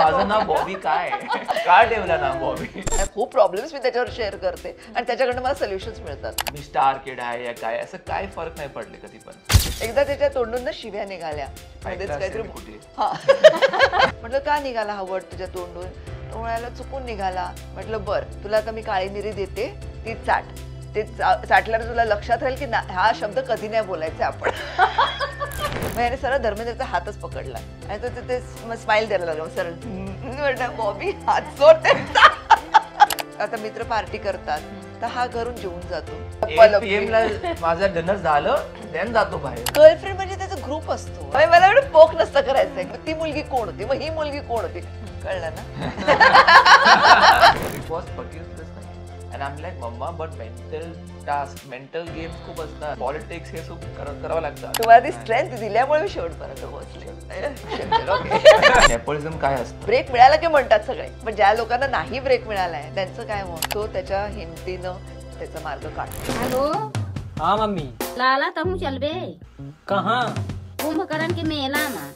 माझं नाव बॉबी काय का ठेवलं नाव बॉबी? खूप प्रॉब्लेम्स मी त्याच्यावर शेअर करते आणि त्याच्याकडनं मला सोल्युशन्स मिळतात. मी स्टार किड आहे या काय असं काय फरक नाही पडले कधी पण. एकदा त्याच्या तोंडून ना शिव्या निघाल्या मध्येच काहीतरी कुठे हा म्हटलं का निघाला हा वर्ड तुझ्या तोंडून? तो म्हणाला चुकून निघाला. म्हटलं बर तुला आता मी काळी मिरी देते ती चाट. ते चाटल्यावर तुला लक्षात राहील की हा शब्द कधी नाही बोलायचा आपण. मग याने सरळ धर्मेंद्रचा हातच पकडला आणि तो ते स्माइल द्यायला लागला सरळ. म्हटलं बॉबी हात सोड त्यांचा. आता मित्र पार्टी करतात तर हा घरून जेवून जातो. PM ला माझा डिनर झालं देन जातो बाहेर. गर्लफ्रेंड म्हणजे त्याचा ग्रुप असतो. मला एवढं पोक नसतं करायचंय. ती मुलगी कोण होती मग ही मुलगी कोण होती कळलं ना. It was forgiveness नाही. And I'm like mamma but mental games खूप असतात. पॉलिटिक्स हे खूप करावं लागतं. तुम्हाला ती स्ट्रेंथ दिल्यामुळे मी शेवटपर्यंत पोहोचले. नेपोटिझम काय असतं? ब्रेक मिळाला की म्हणतात सगळे पण ज्या लोकांना नाही ब्रेक मिळालाय त्यांचं काय मग तो त्याच्या हिमतीनं त्याचा मार्ग काढतो. हेलो हाँ मम्मी लाला तहु चलबे कहाँ? कुंभकर्ण के मेला में.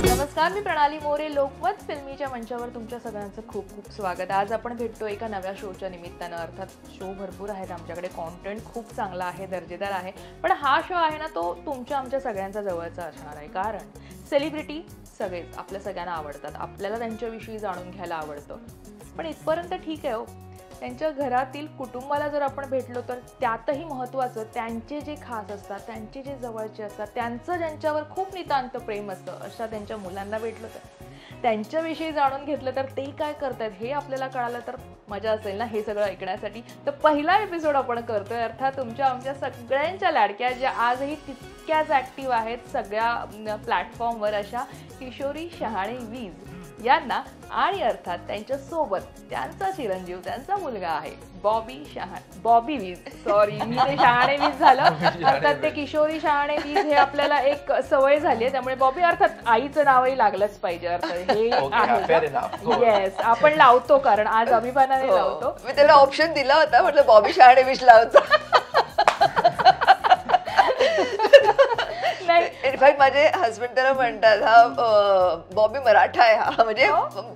नमस्कार, मी प्रणाली मोरे. लोकमत फिल्मीच्या मंचावर तुमच्या सगळ्यांचं खूप खूप स्वागत. आज आपण भेटतो एका नव्या शोच्या निमित्तानं. अर्थात शो भरपूर आहेत आमच्याकडे, कॉन्टेंट खूप चांगला आहे, दर्जेदार आहे. पण हा शो आहे ना तो तुमच्या आमच्या सगळ्यांचा जवळचा असणार आहे. कारण सेलिब्रिटी सगळेच आपल्या सगळ्यांना आवडतात, आपल्याला त्यांच्याविषयी जाणून घ्यायला आवडतं. पण इथपर्यंत ठीक आहे हो, त्यांच्या घरातील कुटुंबाला जर आपण भेटलो तर त्यातही महत्त्वाचं त्यांचे जे खास असतात, त्यांचे जे जवळचे असतात, त्यांचं ज्यांच्यावर खूप नितांत प्रेम असतं अशा त्यांच्या मुलांना भेटलं तर त्यांच्याविषयी जाणून घेतलं तर ते काय करतायत हे आपल्याला कळालं तर मजा असेल ना हे सगळं ऐकण्यासाठी. तर पहिला एपिसोड आपण करतोय अर्थात तुमच्या आमच्या सगळ्यांच्या लाडक्या ज्या आजही तितक्याच ॲक्टिव्ह आहेत सगळ्या प्लॅटफॉर्मवर अशा किशोरी शहाणे वीज यांना आणि अर्थात त्यांच्या सोबत त्यांचा चिरंजीव त्यांचा मुलगा आहे बॉबी वीज. सॉरी मी ते शहाणे वीज झालं. अर्थात ते किशोरी शहाणे वीज हे आपल्याला एक सवय झाली आहे त्यामुळे बॉबी अर्थात आईचं नावही लागलंच पाहिजे. अर्थात हे आहे येस आपण लावतो कारण आज अभिमानाने लावतो. मी त्याला ऑप्शन दिला होता म्हटलं बॉबी शहाणे विष लावतो. इनफॅक्ट माझे हजबंड त्याला म्हणतात हा बॉबी मराठा आहे, हा म्हणजे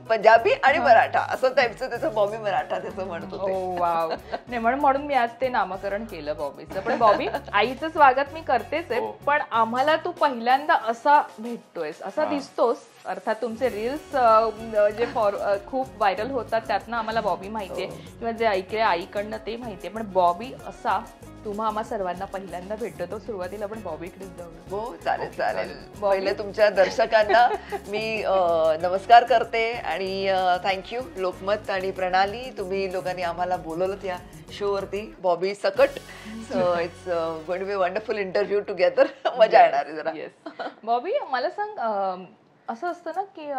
पंजाबी आणि मराठा असं टाईपचं त्याचं बॉबी मराठा त्याचं म्हणत होते. वाव नाही म्हणून मी आज ते नामकरण केलं बॉबीचं. पण बॉबी आईचं स्वागत मी करतेच आहे पण आम्हाला तू पहिल्यांदा असा भेटतोयस असा दिसतोस. अर्थात तुमचे रील्स जे खूप व्हायरल होतात त्यातनं आम्हाला बॉबी माहितीये किंवा जे ऐकले आईकडनं ते माहितीये पण बॉबी असा तुम्हा आम्हा सर्वांना पहिल्यांदा भेटतो. तो सुरुवातीला आपण बॉबीकडेच जाऊ. हो चालेल चालेल. पहिले तुमच्या दर्शकांना मी नमस्कार करते आणि थँक्यू लोकमत आणि प्रणाली तुम्ही लोकांनी आम्हाला बोलवलं या शो वरती बॉबी सकट. So it's going to be wonderful interview together. मजा येणार आहे जरा. येस बॉबी मला सांग असं असतं ना की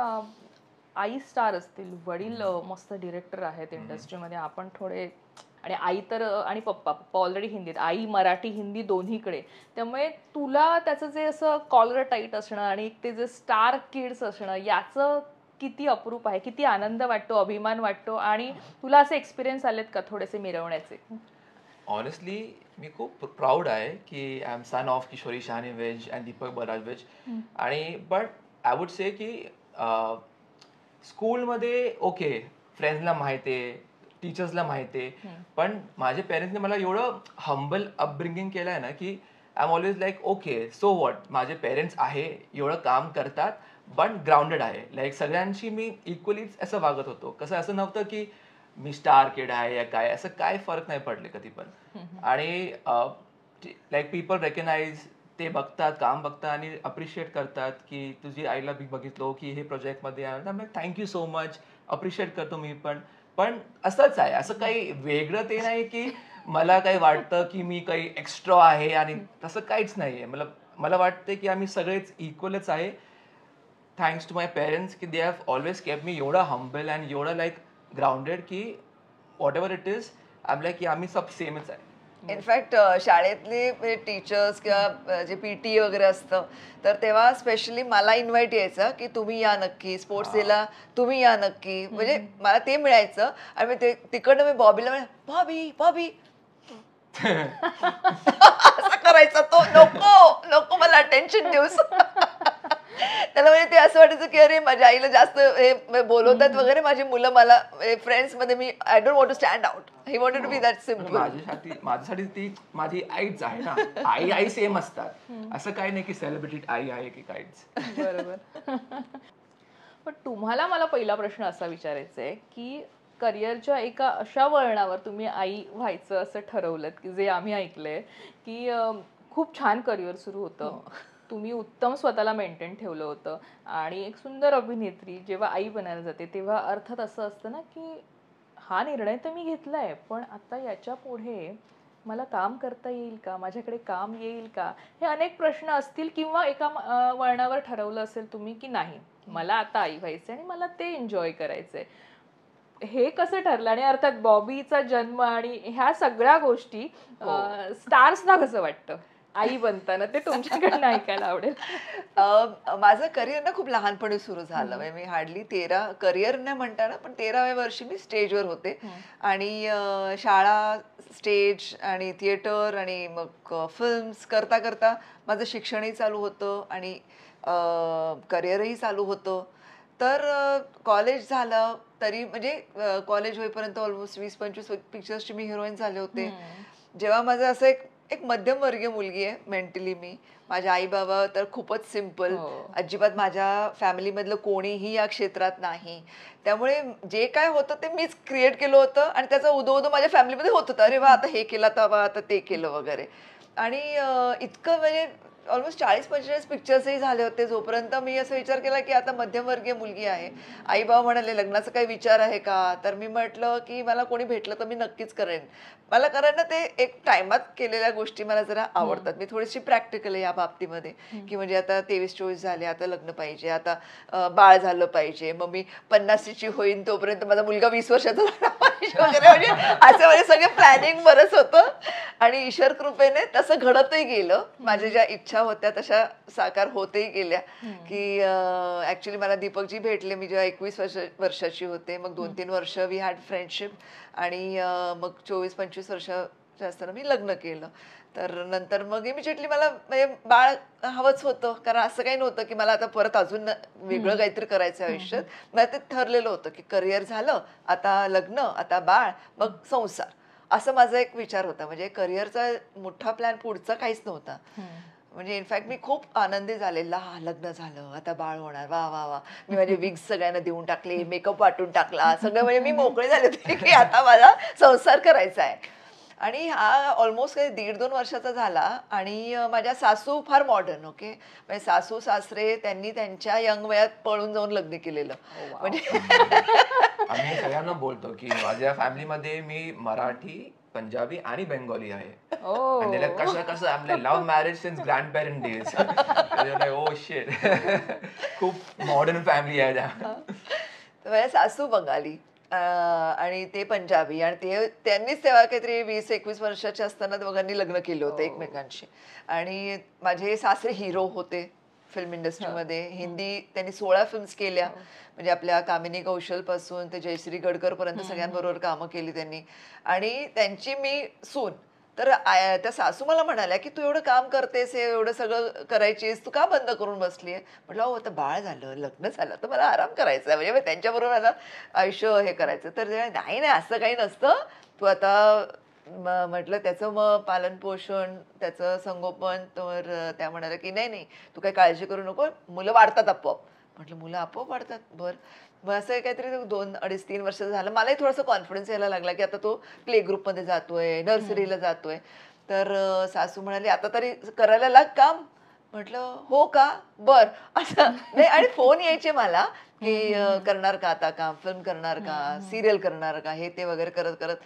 आई स्टार असतील, वडील मस्त डिरेक्टर आहेत इंडस्ट्रीमध्ये, आपण थोडे आणि आई तर आणि पप्पा ऑलरेडी हिंदीत, आई मराठी हिंदी दोन्हीकडे. त्यामुळे तुला त्याचं जे असं कॉलर टाईट असणं आणि ते जे स्टार किड्स असणं याचं किती अप्रूप आहे, किती आनंद वाटतो, अभिमान वाटतो आणि तुला असे एक्सपिरियन्स आलेत का थोडेसे मिरवण्याचे? ऑनेस्टली मी खूप प्राऊड आहे की I am son of Kishori Shahane Vij and Deepak Balraj Vij. आणि बट आय वुड से की स्कूलमध्ये ओके फ्रेंड्सला माहिती आहे, टीचर्सला माहिती आहे, पण माझ्या पेरेंट्सने मला एवढं हंबल अपब्रिंगिंग केलं आहे ना की I am always like okay so what, माझे पेरेंट्स आहे एवढं काम करतात पण ग्राउंडेड आहे. लाईक सगळ्यांशी मी इक्वलीच असं वागत होतो. कसं असं नव्हतं की मी स्टार किड आहे या काय असं काय फरक नाही पडले कधी पण. आणि लाईक पीपल रेकग्नाइज, ते बघतात काम बघतात आणि अप्रिशिएट करतात की तुझी आईला बी बघितलो की हे प्रोजेक्टमध्ये आहे, थँक्यू सो मच, अप्रिशिएट करतो मी पण. पण असंच आहे, असं काही वेगळं ते नाही की मला काही वाटतं की मी काही एक्स्ट्रा आहे आणि तसं काहीच नाही आहे. मला वाटतं की आम्ही सगळेच इक्वलच आहे. थँक्स टू माय पेरेंट्स की दे हॅव ऑलवेज केप्ट मी एवढं हंबल अँड एवढं लाईक ग्राउंडेड की what ever it is I am like की आम्ही सब सेमच आहे. इनफॅक्ट शाळेतले टीचर्स किंवा जे पीटी वगैरे असतं तर तेव्हा स्पेशली मला इन्व्हाइट यायचं की तुम्ही या नक्की स्पोर्ट्स डेला, तुम्ही या नक्की. म्हणजे मला ते मिळायचं आणि ते तिकडनं मी बॉबीला बॉबी बॉबी असं करायचा तो. नको नको मला अटेन्शन देऊस. त्याला म्हणजे ते असं वाटायचं की अरे माझ्या आईला जास्त हे बोलवतात वगैरे माझी मुलं मला फ्रेंड्स मध्ये. मी I don't want to stand out. He wanted to be that simple. माझ्यासाठी ती माझी आईच आहे ना. आई आई सेम असतात. असं काही नाही की सेलिब्रिटी आई आहे की काहीच. बरोबर. पण तुम्हाला मला पहिला प्रश्न असा विचारायचा आहे की करिअरच्या एका अशा वळणावर तुम्ही आई व्हायचं असं ठरवलं की जे आम्ही ऐकलंय की खूप छान करिअर सुरू होतं, तुम्ही उत्तम स्वतःला मेंटेन ठेवलं होतं आणि एक सुंदर अभिनेत्री जेव्हा आई बनायला जाते तेव्हा अर्थात असं असतं ना की हा निर्णय तर मी घेतलाय पण आता याच्या पुढे मला काम करता येईल का, माझ्याकडे काम येईल का, हे अनेक प्रश्न असतील. किंवा एका वळणावर ठरवलं असेल तुम्ही की नाही मला आता आई व्हायचंय आणि मला ते एन्जॉय करायचंय. हे कसं ठरलं? आणि अर्थात बॉबीचा जन्म आणि ह्या सगळ्या गोष्टी स्टार्सना कसं वाटतं आई बनताना, ते तुमच्याकडनं ऐकायला आवडेल. माझं करिअर ना खूप लहानपणी सुरू झालं. म्हणजे मी हार्डली करिअर नाही म्हणताना पण 13व्या वर्षी मी स्टेजवर होते. आणि शाळा, स्टेज आणि थिएटर आणि मग फिल्म्स करता करता माझं शिक्षणही चालू होतं आणि करिअरही चालू होतं. तर कॉलेज झालं तरी म्हणजे कॉलेज होईपर्यंत ऑलमोस्ट 20-25 पिक्चर्सची मी हिरोईन झाले होते. जेव्हा माझं असं एक मध्यमवर्गीय मुलगी आहे मेंटली मी. माझ्या आई बाबा तर खूपच सिम्पल, अजिबात माझ्या फॅमिलीमधलं कोणीही या क्षेत्रात नाही. त्यामुळे जे काय होतं ते मीच क्रिएट केलं होतं आणि त्याचा उदो माझ्या फॅमिलीमध्ये होत होतं. अरे वा आता हे केलं तर आता ते केलं वगैरे. आणि इतकं म्हणजे ऑलमोस्ट 40-45 पिक्चर्सही झाले होते जोपर्यंत मी असं विचार केला की आता मध्यमवर्गीय मुलगी आहे. आई बाबा म्हणाले लग्नाचा काही विचार आहे का, तर मी म्हटलं की मला कोणी भेटलं तर मी नक्कीच करेन. मला कारण ना ते एक टायमात केलेल्या गोष्टी मला जरा आवडतात. मी थोडीशी प्रॅक्टिकल आहे या बाबतीमध्ये की म्हणजे आता 23-24 झाले, आता लग्न पाहिजे, आता बाळ झालं पाहिजे, मग मी 50ची होईन तोपर्यंत माझा मुलगा 20 वर्षाचा झाला पाहिजे वगैरे. म्हणजे असं म्हणजे सगळं प्लॅनिंग बरंच होतं आणि ईश्वर कृपेने तसं घडतही गेलं. माझ्या ज्या इच्छा होत्या तशा साकार होतही गेल्या. की ऍक्च्युली मला दीपकजी भेटले मी जेव्हा 21 वर्षाची होते. मग 2-3 वर्ष वी हॅड फ्रेंडशिप आणि मग 24-25 वर्षाच्या असताना मी लग्न केलं. तर नंतर मग इमिजिएटली मला म्हणजे बाळ हवंच होतं. कारण असं काही नव्हतं की मला आता परत अजून वेगळं काहीतरी करायचं आयुष्यात. मला ते ठरलेलं होतं की करिअर झालं, आता लग्न, आता बाळ, मग संसार, असं माझा एक विचार होता. म्हणजे करिअरचा मोठा प्लॅन पुढचा काहीच नव्हता. म्हणजे इनफॅक्ट मी खूप आनंदी झालेला. लग्न झालं, आता बाळ होणार, वा वा वा. मी माझे विग्स सगळ्यांना देऊन टाकले, मेकअप वाटून टाकला, सगळं म्हणजे मी मोकळे झाले होते की आता मला संसार करायचा आहे. आणि हा ऑलमोस्ट काही 1.5-2 वर्षाचा झाला. आणि माझ्या सासू फार मॉडर्न, ओके, म्हणजे सासू सासरे त्यांनी त्यांच्या यंग वयात पळून जाऊन लग्न केलेलं. म्हणजे आम्ही सगळ्यांना बोलतो की माझ्या फॅमिलीमध्ये मी मराठी, पंजाबी आणि बेंगॉली आहे. कसं आमले love marriage since grand parent days. Oh shit. खूप मॉडर्न फॅमिली आहे त्या. माझ्या सासू बंगाली आणि ते पंजाबी आणि त्यांनीच तेव्हा काहीतरी 20-21 वर्षाचे असताना दोघांनी लग्न केलं होतं एकमेकांशी. आणि माझे सासरे हिरो होते फिल्म इंडस्ट्रीमध्ये. हिंदी त्यांनी 16 फिल्म्स केल्या. म्हणजे आपल्या कामिनी कौशल पासून ते जयश्री गडकर पर्यंत सगळ्यांबरोबर कामं केली त्यांनी. आणि त्यांची मी सून. तर त्या सासू मला म्हणाल्या की तू एवढं काम करतेस, एवढं सगळं करायचीस, तू का बंद करून बसलीये. म्हटलं हो आता बाळ झालं, लग्न झालं तर मला आराम करायचा आहे, म्हणजे त्यांच्याबरोबर मला आयुष्य हे करायचं. तर नाही नाही असं काही नसतं, तू आता म्हटलं त्याचं मग पालन पोषण, त्याचं संगोपन. तर त्या म्हणाल्या की नाही नाही तू काही काळजी करू नको, मुलं वाढतात आपोआप. म्हटलं मुलं आपोआप वाढतात, बरं. मग असं काहीतरी 2-2.5-3 वर्ष झालं. मलाही थोडासा कॉन्फिडन्स यायला लागला की आता तो प्ले ग्रुपमध्ये जातोय, नर्सरीला जातोय. तर सासू म्हणाली आता तरी करायला लाग काम. म्हटलं हो का, बर. असं नाही. आणि फोन यायचे मला की करणार का आता काम, फिल्म करणार का, सिरियल करणार का, हे ते वगैरे करत करत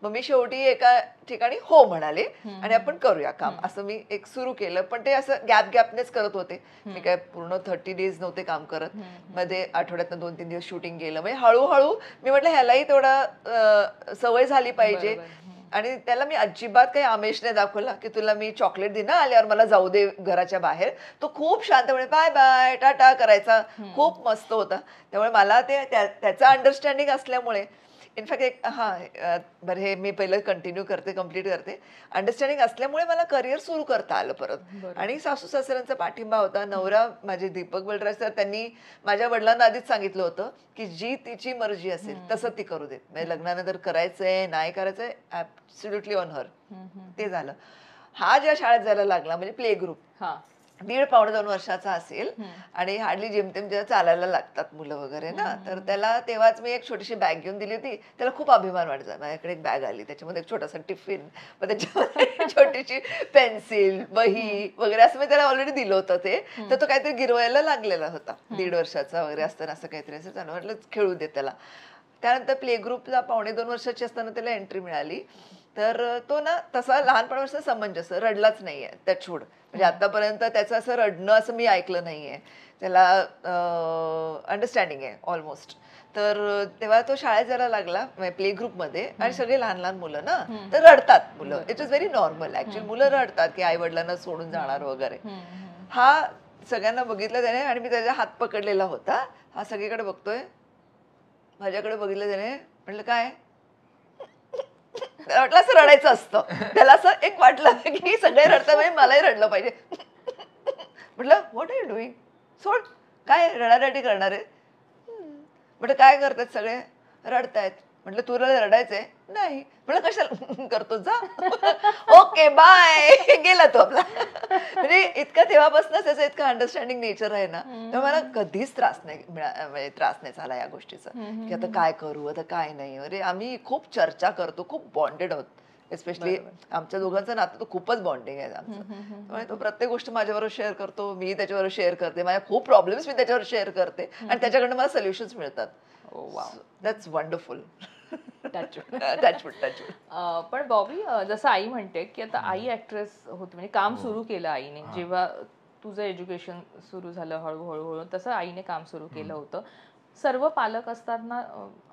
मग मी शेवटी एका ठिकाणी हो म्हणाले आणि आपण करूया काम, असं मी एक सुरू केलं. पण ते असं गॅपनेच करत होते. मी काय पूर्ण 30 डेज नव्हते काम करत. मध्ये आठवड्यातनं 2-3 दिवस शूटिंग केलं. म्हणजे हळूहळू मी म्हटलं ह्यालाही थोडा सवय झाली पाहिजे. आणि त्याला मी अजिबात काही आमिष नाही दाखवला की तुला मी चॉकलेट देणार आल्यावर मला जाऊ दे घराच्या बाहेर. तो खूप शांतपणे बाय बाय टाटा करायचा. खूप मस्त होता. त्यामुळे मला ते त्याचं अंडरस्टँडिंग असल्यामुळे इनफॅक्ट एक बरं हे मी पहिलं कम्प्लीट करते. अंडरस्टँडिंग असल्यामुळे मला करिअर सुरू करता आलं परत. आणि सासू सासऱ्यांचा पाठिंबा होता. नवरा माझे दीपक बलराज सर त्यांनी माझ्या वडिलांना आधीच सांगितलं होतं की जी तिची मर्जी असेल तसं ती करू देत. म्हणजे लग्नानंतर करायचंय नाही करायचंय ऍब्सोल्युटली ऑन हर. ते झालं. हा ज्या शाळेत जायला लागला म्हणजे प्ले ग्रुप 1.5-2 वर्षाचा असेल आणि हार्डली जेमतेम जेव्हा चालायला लागतात मुलं वगैरे ना, तर त्याला तेव्हाच मी एक छोटीशी बॅग घेऊन दिली होती. त्याला खूप अभिमान वाटायचा. माझ्याकडे एक बॅग आली त्याच्यामध्ये एक छोटासा टिफिन, मग त्याच्यामध्ये छोटीशी पेन्सिल वही वगैरे असं मी त्याला ऑलरेडी दिलं होतं ते. तर तो काहीतरी गिरवायला लागलेला होता 1.5 वर्षाचा वगैरे असताना. असं काहीतरी असं चालू म्हटलं खेळू दे त्याला. त्यानंतर प्ले ग्रुपला 1.5-2 वर्षाची असताना त्याला एंट्री मिळाली. तर तो ना तसा लहानपणापासून समंजस रडलाच नाहीये टचवूड. म्हणजे आतापर्यंत त्याचं असं रडणं असं मी ऐकलं नाहीये. त्याला अंडरस्टँडिंग आहे ऑलमोस्ट. तर तेव्हा तो शाळेत जायला लागला प्ले ग्रुपमध्ये आणि सगळे लहान लहान मुलं ना, तर रडतात मुलं. It is very normal actually. मुलं रडतात की आई वडिलांना सोडून जाणार वगैरे. हा सगळ्यांना बघितलं त्याने आणि मी त्याचा हात पकडलेला होता. हा सगळीकडे बघतोय, माझ्याकडे बघितलं त्याने. म्हटलं काय? त्याला वाटलं असं रडायचं असतं. त्याला असं एक वाटलं की सगळे रडतात म्हणजे मलाही रडलं पाहिजे. म्हटलं व्हॉट आर यू डुईंग? सोड, काय रडारडी करणार आहे? म्हटलं काय करतात सगळे? रडतायत. म्हटलं तुला रडायचंय? नाही. म्हटलं कशाला करतो, जा. Okay bye. गेला तो आपला. म्हणजे इतका तेव्हापासूनच त्याचं इतकं अंडरस्टँडिंग नेचर आहे ना, तर मला कधीच त्रास नाही झाला या गोष्टीचा की आता काय करू, आता काय नाही. अरे आम्ही खूप चर्चा करतो, खूप बॉन्डेड आहोत. एस्पेशली आमच्या दोघांचं नातं तर खूपच बॉन्डिंग आहे आमचं. त्यामुळे तो प्रत्येक गोष्ट माझ्याबरोबर शेअर करतो, मी त्याच्याबरोबर शेअर करते. माझ्या खूप प्रॉब्लेम्स मी त्याच्यावर शेअर करते आणि त्याच्याकडनं मला सोल्युशन्स मिळतात. That's wonderful. पण बॉबी, जसं आई म्हणते की आता आई ऍक्ट्रेस होती म्हणजे काम सुरू केलं आईने. जेव्हा तुझं एज्युकेशन सुरू झालं हळूहळू तसं आईने काम सुरू केलं होतं. सर्व पालक असताना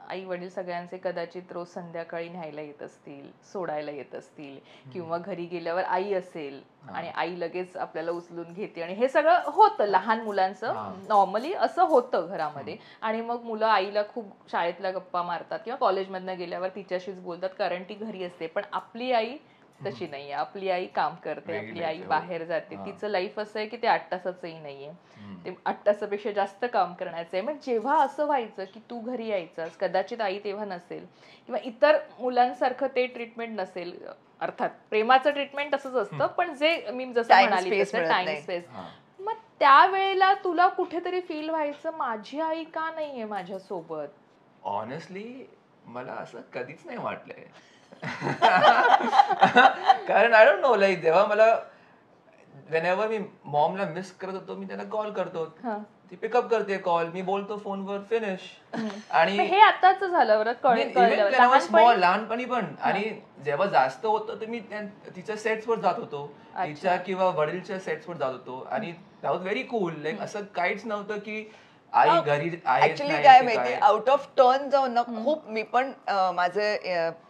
आई वडील सगळ्यांचे कदाचित रोज संध्याकाळी न्यायला येत असतील, सोडायला येत असतील, किंवा घरी गेल्यावर आई असेल आणि आई लगेच आपल्याला उचलून घेते आणि हे सगळं होतं लहान मुलांचं. नॉर्मली असं होतं घरामध्ये. आणि मग मुलं आईला खूप शाळेतल्या गप्पा मारतात किंवा कॉलेजमधनं गेल्यावर तिच्याशीच बोलतात कारण ती घरी असते. पण आपली आई तशी नाहीये. आपली आई काम करते, आपली आई बाहेर जाते. तिचं लाईफ असं आहे की ते 8 तासाचंही नाहीये, ते 8 तासापेक्षा जास्त काम करण्याचं आहे. मग जेव्हा असं व्हायचं की तू घरी यायचास, कदाचित आई तेव्हा नसेल किंवा इतर मुलांसारखं ते ट्रीटमेंट नसेल. अर्थात प्रेमाचं ट्रीटमेंट असंच असतं, पण जे मी जसं म्हणाली तसं टाइम स्पेस. मग त्यावेळेला तुला कुठेतरी फील व्हायचं माझी आई का नाहीये माझ्यासोबत? ऑनेस्टली मला असं कधीच नाही वाटलंय. कारण आय डोंट नो, लाईक जेव्हा मला वेनेवर मी मॉमला मिस करत होतो मी त्याला कॉल करतो, ती पिकअप करते कॉल, मी बोलतो फोनवर, फिनिश. आणि हे आताच झालं बरं स्मॉल लहानपणी पण. आणि जेव्हा जास्त होतं तर मी तिच्या सेट्सवर जात होतो, तिच्या किंवा वडीलच्या सेट्सवर जात होतो. आणि that was very cool. Like असं काहीच नव्हतं की आई घरी ऍक्च्युली काय माहिती, आउट ऑफ टर्न जाऊन ना खूप मी पण माझे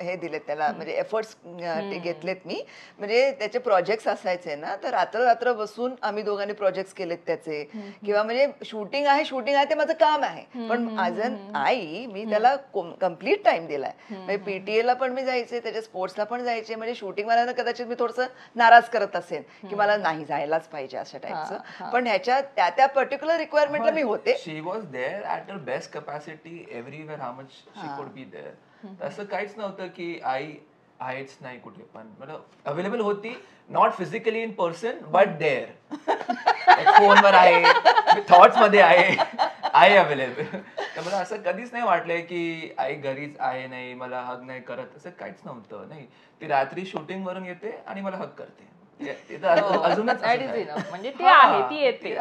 हे दिलेत त्याला, म्हणजे एफर्ट्स घेतलेत मी. म्हणजे त्याचे प्रोजेक्ट्स असायचे ना, तर रात्र रात्र बसून आम्ही दोघांनी प्रोजेक्ट्स केलेत त्याचे. किंवा म्हणजे शूटिंग आहे ते माझं काम आहे, पण ॲज अन आई मी त्याला कम्प्लीट टाइम दिलाय. म्हणजे पीटीएला पण मी जायचे, त्याच्या स्पोर्ट्सला पण जायचे. म्हणजे शूटिंग वाल्यांना कदाचित मी थोडंसं नाराज करत असेल की मला नाही जायलाच पाहिजे अशा टाईपचं, पण ह्याच्या त्या पर्टिक्युलर रिक्वायरमेंटला मी होते. She was there at her best capacity everywhere, how much she could be there. असं काहीच नव्हतं की आई आहेच नाही कुठे पण. मतलब अवेलेबल होती, not physically in person but there. फोनवर आहे, थॉट्स मध्ये आहे अवेलेबल. तर मला असं कधीच नाही वाटलंय की आई घरीच आहे नाही, मला हग नाही करत, असं काहीच नव्हतं. नाही, ती रात्री शूटिंग वरून येते आणि मला हग करते. अजूनच म्हणजे ते आहे, ती येते.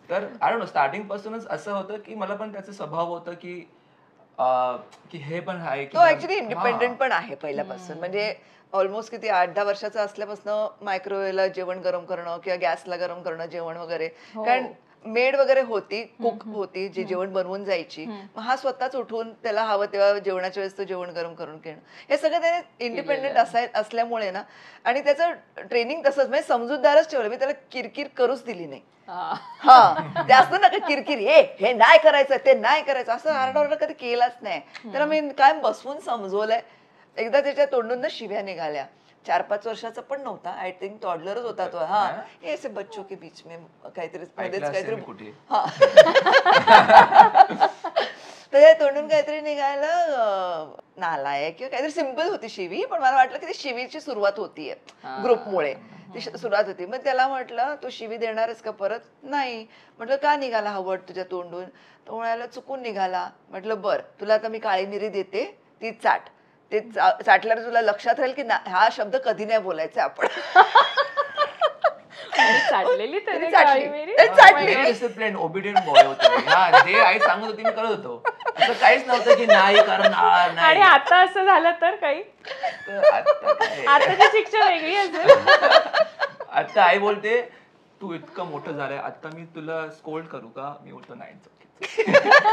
तर आय डोंट नो, स्टार्टिंग पासूनच असं होतं की मला पण त्याचा स्वभाव होतं की हे पण आहे. तो ऍक्च्युली इंडिपेंडेंट पण आहे पहिल्यापासून. म्हणजे ऑलमोस्ट किती 8-10 वर्षाचा असल्यापासून मायक्रोवेव्हला जेवण गरम करणं किंवा गॅसला गरम करणं जेवण वगैरे. कारण मेड वगैरे होती, कुक होती, जी जेवण बनवून जायची. मग हा स्वतःच उठून त्याला हवं तेव्हा जेवणाच्या वेळेस तो जेवण गरम करून घेणं, हे सगळं त्याने इंडिपेंडेंट असल्यामुळे ना, आणि त्याचं ट्रेनिंग तसंच म्हणजे समजूतदारच ठेवलं. मी त्याला किरकिर करूच दिली नाही. हा, ते असतं ना का किरकिर, हे नाही करायचं, ते नाही करायचं, असं आरडाओरडा कधी केलाच नाही. त्याला मी काय बसवून समजवलंय. एकदा त्याच्या तोंडून ना शिव्या निघाल्या. 4-5 वर्षाचा पण नव्हता, आय थिंक टॉडलरच होता तो. हा, हे असे बच्चों के बीच में काहीतरी मध्येच काहीतरी, हा, तर तोंडून काहीतरी निघायला नालायक किंवा काहीतरी सिंपल होती शिवी, पण मला वाटलं की ती शिवीची सुरुवात होतीये ग्रुपमुळे, ती सुरुवात होती. मग त्याला म्हटलं तू शिवी देणारच का परत? नाही. म्हटलं का निघाला हा वर्ड तुझ्या तोंडून? तो म्हणाला चुकून निघाला. म्हटलं बर, तुला आता मी काळी मिरी देते, ती चाट. ते चाटल्यावर तुला लक्षात राहील की हा शब्द कधी नाही बोलायचा आपण. चाटलेली त्याने चाटली. काळी मिरी. व्हेरी डिसिप्लिन ओबिडियंट बॉय होतो मी. हा, जे आई सांगत होती मी करत होतो. असं काहीच नव्हतं की नाही करणार आणि नाही. आता असं झालं तर काही, तर आता काय? आताची शिक्षा वेगळी असेल. आता आई बोलते तू इतकं मोठं झालंय, आता मी तुला स्कोल्ड करू का? मी बोलतो नाही,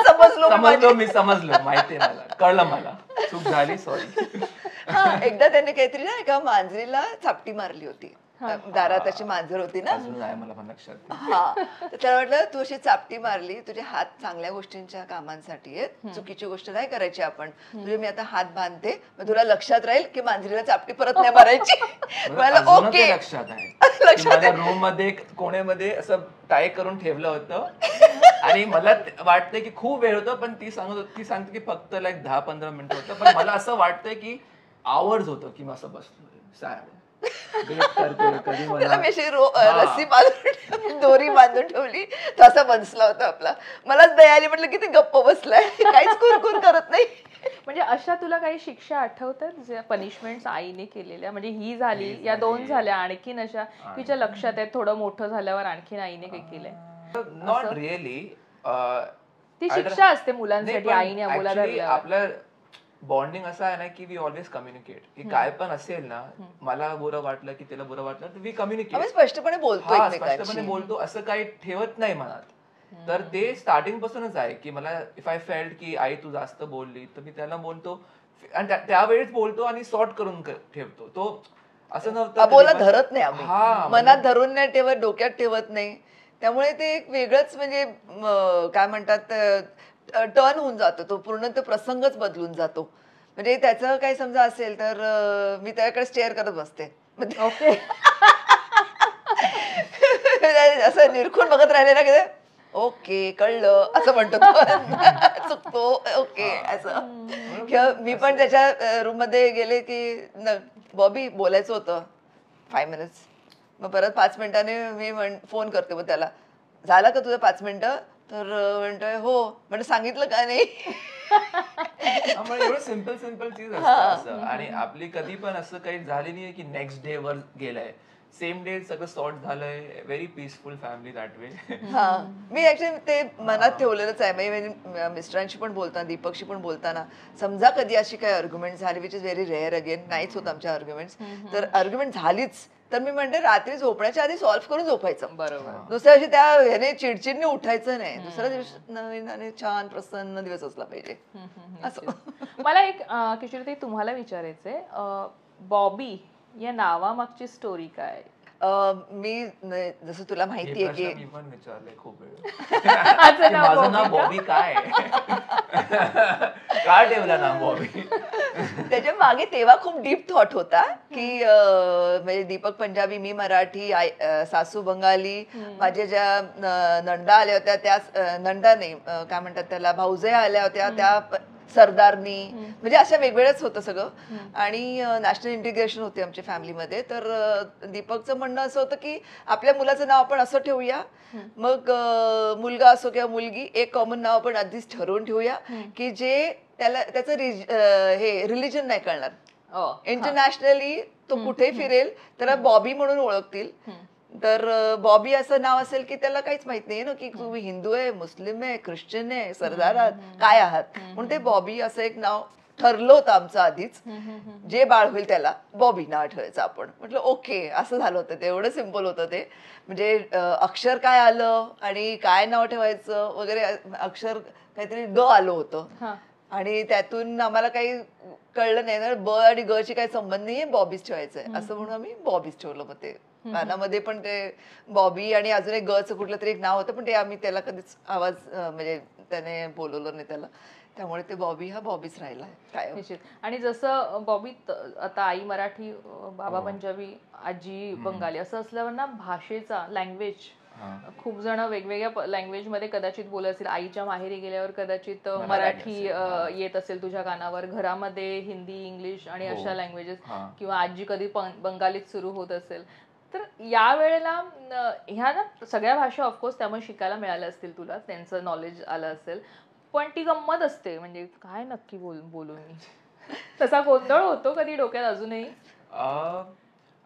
समजलो, मी समजलो, माहितीये मला, कळलं मला, चूक झाली, सॉरी. एकदा त्याने काहीतरी ना एका मांजरीला चापटी मारली होती. दारात त्याची मांजर होती ना, अजून आहे मला पण लक्षात. हा, तर त्याला म्हटलं तू अशी चापटी मारली, तुझे हात चांगल्या गोष्टींच्या कामांसाठी आहेत, चुकीची गोष्ट नाही करायची आपण. तुझे मी आता हात बांधते, मग तुला लक्षात राहील की मांजरीला चापटी परत नाही मारायची. ओके, लक्षात आहे. रूम मध्ये कोण्यामध्ये असं टाय करून ठेवलं होतं आणि मला वाटतंय की खूप वेळ होतं, पण ती सांगते की फक्त लाईक 10-15 मिनिटं होतं, पण मला असं वाटतंय की आवर्स होतं की मी असं बसलोय कधी मला मी अशी रस्सी बांधून दोरी बांधून ठेवली, तो असा बसला होता आपला. मलाच दया आली, म्हटलं किती गप्प बसलाय, काहीच कुरकुर करत नाही. म्हणजे अशा तुला काही शिक्षा आठवतात ज्या पनिशमेंट आईने केलेल्या? म्हणजे ही झाली, या 2 झाल्या, आणखीन अशा तिच्या लक्षात आहे थोडं मोठं झाल्यावर आणखीन आईने काही केलंय? Not really. ती शिक्षा असते मुलांसाठी, आईने मुला धरल्यावर. आपलं बॉन्डिंग असं आहे ना की वी ऑलवेज कम्युनिकेट, की काय पण असेल ना, मला बुरं वाटलं की त्याला बुरं वाटलं तर वी कम्युनिकेट, स्पष्टपणे बोलतो, स्पष्टपणे बोलतो, असं काही ठेवत नाही मनात. तर ते स्टार्टिंग पासूनच आहे की मला इफ आय फेल्ट की आई तू जास्त बोलली तर मी त्याला बोलतो, आणि त्यावेळेस बोलतो आणि सॉर्ट करून ठेवतो. तो असं नव्हतं बोला धरत नाही आम्ही, मनात धरून नाही ठेवत, डोक्यात ठेवत नाही. त्यामुळे ते एक वेगळंच म्हणजे काय म्हणतात टर्न होऊन जातो, तो पूर्ण तो प्रसंगच बदलून जातो. म्हणजे त्याचं काही समजा असेल तर मी त्याच्याकडे स्टेअर करत बसते, ओके, असं निरखून बघत राहिले ना की ओके कळलं असं म्हणतो चुकतो, ओके असं. किंवा मी पण त्याच्या रूम मध्ये गेले की बॉबी बोलायचं होतं 5 मिनिट्स, मग परत 5 मिनिटांनी मी फोन करते, मग त्याला झालं का तुझं 5 मिनिटं? तर म्हणतोय हो. म्हणजे सांगितलं का नाही. एवढं सिम्पल चीज असतं. आणि आपली कधी पण असं काही झाली नाही की नेक्स्ट डे वर गेलाय, सेम डे सगळं सॉर्ट झालंय. Very peaceful family that way. हा, मी ऍक्च्युली ते मनात ठेवलेलंच आहे. म्हणजे मिस्टरांशी पण बोलताना, दीपकशी पण बोलताना, समजा कधी अशी काही आर्ग्युमेंट झाली, which is very rare, again नाहीच होत आमच्या आर्ग्युमेंट्स, तर आर्ग्युमेंट झालीच तर मी म्हणते रात्री झोपण्याच्या आधी सॉल्व्ह करून झोपायचं. बरोबर. दुसऱ्या दिवशी त्या ह्याने चिडचिडने उठायचं नाही. दुसऱ्या दिवशी नवीन आणि छान प्रसन्न दिवस असला पाहिजे असं. मला एक किशोरी तुम्हाला विचारायचंय, बॉबी या नावामागची स्टोरी काय? मी जसं तुला माहिती आहे की मी पण विचारलंय खूप वेळ, माझं नाव बॉबी काय, का ठेवलं नाव बॉबी? त्याच्या मागे तेव्हा खूप डीप थॉट होता की म्हणजे दीपक पंजाबी, मी मराठी, सासू बंगाली, माझ्या ज्या नंदा आल्या होत्या त्या नंदा नाही काय म्हणतात त्याला, भाऊजया आल्या होत्या त्या सरदारनी, म्हणजे अशा वेगवेगळंच होतं सगळं. आणि नॅशनल इंटिग्रेशन होते आमच्या फॅमिलीमध्ये. तर दीपकचं म्हणणं असं होतं की आपल्या मुलाचं नाव आपण असं ठेवूया, मग मुलगा असो किंवा मुलगी, एक कॉमन नाव आपण आधीच ठरवून ठेवूया की जे त्याला त्याचं हे रिलिजन नाही कळणार. इंटरनॅशनली तो कुठे फिरेल त्याला बॉबी म्हणून ओळखतील. तर बॉबी असं नाव असेल की त्याला काहीच माहित नाही ना की तुम्ही हिंदू आहे, मुस्लिम आहे, ख्रिश्चन आहे, सरदार आहात, काय आहात, म्हणून ते बॉबी असं एक नाव ठरलं होतं आमचं आधीच, जे बाळ होईल त्याला बॉबी नाव ठेवायचं आपण. म्हटलं ओके, असं झालं होतं ते. एवढं सिम्पल होतं ते. म्हणजे अक्षर काय आलं आणि काय नाव ठेवायचं वगैरे, अक्षर काहीतरी ग आलं होतं आणि त्यातून आम्हाला काही कळलं नाही ना, ब आणि ग ची काही संबंध नाहीये, बॉबीच ठेवायचंय असं म्हणून आम्ही बॉबीच ठेवलं. मग ते गाण्यामध्ये पण ते बॉबी आणि अजून एक गचं कुठलं तरी एक नाव होतं, पण ते आम्ही त्याला कधीच आवाज म्हणजे त्याने बोलवलं नाही त्याला, त्यामुळे ते बॉबी हा बॉबीच राहिला काय. निश्चित. आणि जसं बॉबी आता आई मराठी, बाबा पंजाबी, आजी बंगाली असं असल्यावर ना भाषेचा लँग्वेज खूप जण वेगवेगळ्या लँग्वेज मध्ये कदाचित बोलत असतील. आईच्या माहेरी गेल्यावर कदाचित मराठी येत असेल तुझ्या कानावर, घरामध्ये हिंदी, इंग्लिश आणि अशा लँग्वेजेस, किंवा आजी कधी बंगालीत सुरू होत असेल. तर या वेळेला ह्या ना सगळ्या भाषा ऑफकोर्स त्यामुळे शिकायला मिळाल्या असतील तुला, त्यांचं नॉलेज आलं असेल, पण ती गंमत असते. म्हणजे काय नक्की बोलू मी, तसा गोंधळ होतो कधी डोक्यात अजूनही?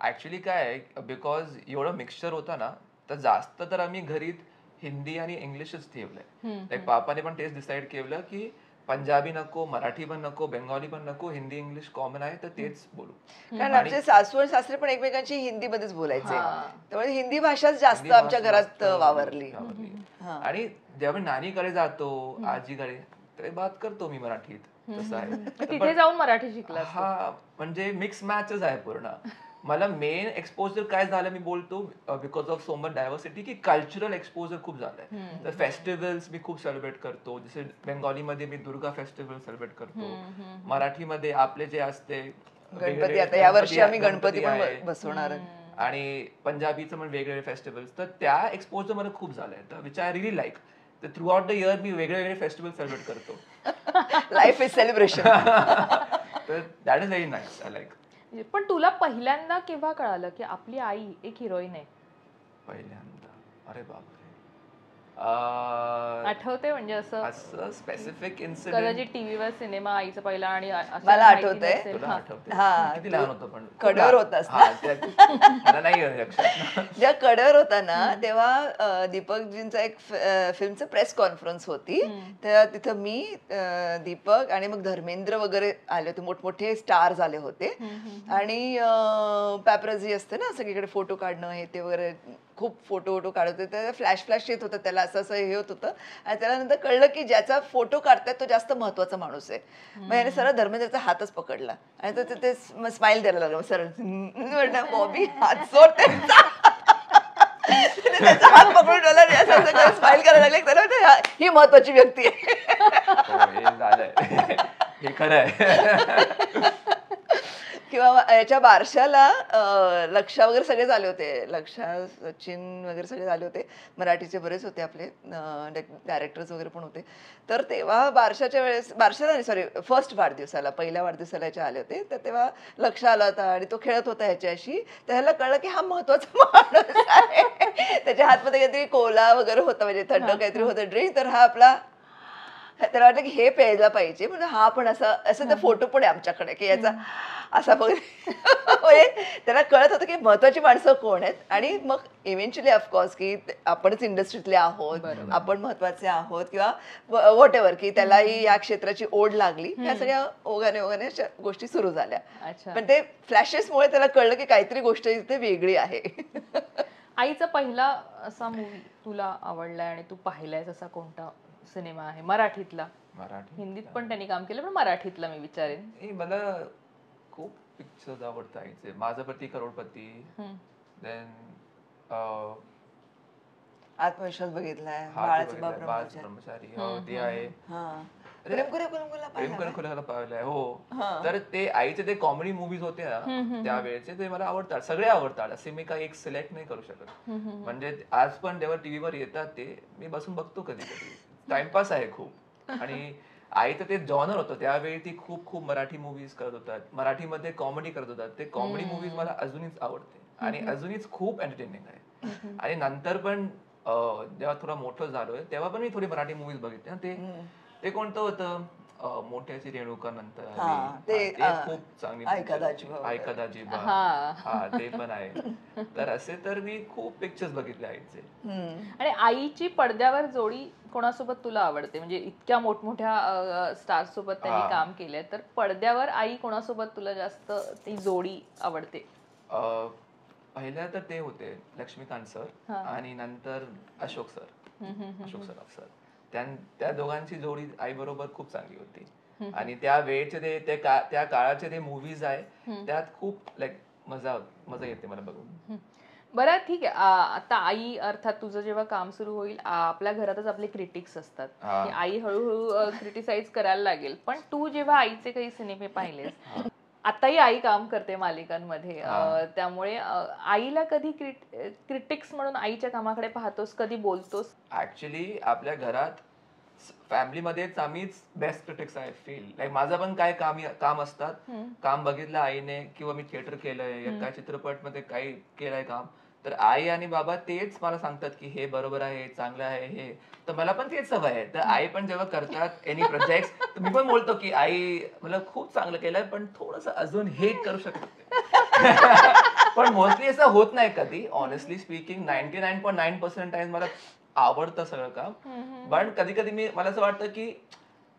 ऍक्च्युली काय आहे, बिकॉज एवढं मिक्सचर होतं ना, तर जास्त तर आम्ही घरीत हिंदी आणि इंग्लिशच ठेवलंय. लाईक पापाने पण तेच डिसाईड केलं की पंजाबी नको, मराठी पण नको, बेंगॉली पण नको, हिंदी इंग्लिश कॉमन आहे तर तेच बोलू. कारण आमचे सासू आणि सासरे पण एकमेकांशी हिंदीमध्येच बोलायचे, त्यामुळे हिंदी भाषाच जास्त आमच्या घरात वावरली. आणि जेव्हा नानीकडे जातो, आजीकडे, तर बात करतो मी मराठीत. तसं आहे. तिथे जाऊन मराठी शिकला? हा, म्हणजे मिक्स मॅचच आहे पूर्ण. मला मेन एक्सपोजर काय झालं, मी बोलतो because of so much diversity, की कल्चरल एक्सपोजर खूप झालंय. तर फेस्टिवल्स मी खूप सेलिब्रेट करतो. जसे बेंगॉलीमध्ये मी दुर्गा फेस्टिवल सेलिब्रेट करतो, मराठीमध्ये आपले जे असते गणपती, आता यावर्षी आम्ही गणपती पण बसवणार, आणि पंजाबीचं पण वेगवेगळे फेस्टिवल्स. तर त्या एक्सपोजर मला खूप झालंय, तर विच आय रिली लाईक. तर थ्रू आउट द इयर मी वेगळे वेगळे फेस्टिवल सेलिब्रेट करतो. Life is celebration. तर that is very nice, I like. पण तुला पहिल्यांदा केव्हा कळालं की आपली आई एक हिरोईन आहे? पहिल्यांदा, अरे बापरे, आठवते म्हणजे असं स्पेसिफिक इन्सिडेंट कदाचित टीव्हीवर सिनेमा आईचा पहिला, आणि मला आठवतंय, किती लहान होतं पण कडेवर होतास मला नाही लक्षात. जेव्हा कडेवर होता ना, तेव्हा दीपकजींचा एक फिल्मचं प्रेस कॉन्फरन्स होती. तेव्हा तिथं मी, दीपक आणि मग धर्मेंद्र वगैरे आले होते, मोठमोठे स्टार्स आले होते. आणि पॅपराझी असते ना सगळीकडे, फोटो काढणं हे ते वगैरे, खूप फोटो काढत होते. फ्लॅश येत होतं त्याला, असं हे होत होतं. आणि त्याला नंतर कळलं की ज्याचा फोटो काढताय तो जास्त महत्वाचा माणूस आहे. मग याने सरळ धर्मेंद्रचा हातच पकडला आणि तो ते स्माइल द्यायला लागला सरळ. म्हटलं बॉबी हात सोड त्याचा हात पकडून स्माइल करायला लागले. ही महत्वाची व्यक्ती आहे, हे खरं आहे. किंवा याच्या बारशाला लक्षा वगैरे सगळे झाले होते, लक्षा, सचिन वगैरे सगळे झाले होते, मराठीचे बरेच होते आपले डायरेक्टर्स वगैरे पण होते. तर तेव्हा बारशाच्या वेळेस, बारशाला नाही सॉरी, फर्स्ट वाढदिवसाला, पहिल्या वाढदिवसाला याचे आले होते. तर तेव्हा लक्ष आला होता आणि तो खेळत होता ह्याच्याशी. त्याला कळलं की हा महत्वाचा माणूस आहे. त्याच्या हातमध्ये काहीतरी कोला वगैरे होता, म्हणजे थंड काहीतरी होतं ड्रिंक. तर हा आपला, त्याला वाटलं की हे प्यायला पाहिजे, म्हणजे हा पण असं ते फोटो पण आहे आमच्याकडे की याचा असा बघ. त्याला कळत होतं की महत्वाची माणसं कोण आहेत. आणि मग इव्हेंच्युअली ऑफकोर्स की आपणच इंडस्ट्रीतले आहोत, आपण महत्वाचे आहोत, किंवा व्हॉट एव्हर, की त्यालाही या क्षेत्राची ओढ लागली. या सगळ्या ओघाने गोष्टी सुरू झाल्या. पण ते फ्लॅशेसमुळे त्याला कळलं की काहीतरी गोष्ट इथे वेगळी आहे. आईचा पहिला असा मूवी तुला आवडलाय आणि तू पाहिलायस असा कोणता सिनेमा आहे मराठीतला? हिंदीत पण त्यांनी काम केलं, पण मराठीतला मी विचारेन. मला खूप पिक्चर्स आवडतात आईचे. माझा पती करोडपती, देन आत्मविश्वास बघितलाय, बाळाचा ब्रह्मचारी, ते आहे. प्रेम करे खुलाला पाहिलंय. हो, तर ते आईचे ते कॉमेडी मूवीज होते ना त्यावेळेचे, ते मला आवडतात, सगळे आवडतात. असे मी काही एक सिलेक्ट नाही करू शकत. म्हणजे आज पण जेव्हा टीव्हीवर येतात ते मी बसून बघतो कधी कधी. टाइमपास आहे खूप. आणि आईचं ते जॉनर होतं त्यावेळी, ती खूप खूप मराठी मूवीज करत होतात, मराठीमध्ये कॉमेडी करत होतात. ते कॉमेडी मूवीज मला अजूनच आवडते आणि अजूनच खूप एंटरटेनिंग आहे. आणि नंतर पण जेव्हा थोडा मोठं झालोय तेव्हा पण मी थोडी मराठी मूवीज बघितले. ते कोणतं होतं, मोठ्याची रेणुका नंतर आली. हा, ते, खूप चांगली ऐका दाजी बा. ऐका दाजी बा. हा. हा, ते पण आहे. तर असे तर मी खूप पिक्चर्स बघितले आईचे. आणि आईची पडद्यावर जोडी कोणासोबत तुला आवडते? म्हणजे इतक्या मोठमोठ्या स्टार सोबत त्यांनी हा. काम केलंय, तर पडद्यावर आई कोणासोबत तुला जास्त ती जोडी आवडते? पहिल्या तर ते होते लक्ष्मीकांत सर हा. आणि नंतर अशोक सराफ सर. त्या दोघांची जोडी आई बरोबर खूप चांगली होती. आणि त्या वेळचे त्या काळाचे ते मूवीज आहे त्यात खूप लाईक मजा येते मला बघून. बरं ठीक आहे. आता आई अर्थात तुझं जेव्हा काम सुरू होईल, आपल्या घरातच आपले क्रिटिक्स असतात की आई हळूहळू क्रिटिसाइज करायला लागेल. पण तू जेव्हा आईचे काही सिनेमे पाहिलेस, आताही आई काम करते मालिकांमध्ये, त्यामुळे आईला कधी क्रिटिक्स म्हणून आईच्या कामाकडे पाहतोस, कधी बोलतोस? ऍक्च्युली आपल्या घरात फॅमिलीमध्येच आम्हीच बेस्ट क्रिटिक्स आहे फील. लाईक माझं पण काय काम असतात, काम बघितलं आईने किंवा मी थिएटर केलंय या काय चित्रपट मध्ये काही केलंय काम, तर आई आणि बाबा तेच मला सांगतात की हे बरोबर आहे, चांगलं आहे हे. तर मला पण तेच सवय आहे. तर आई पण जेव्हा करतात एनी प्रोजेक्ट तर मी पण बोलतो की आई मला खूप चांगलं केलंय पण थोडस अजून हे करू शकते. पण मोस्टली असं होत नाही कधी. ऑनेस्टली स्पीकिंग 99.9% टाइम मला आवडतं सगळं काम. पण कधी कधी मला असं वाटतं की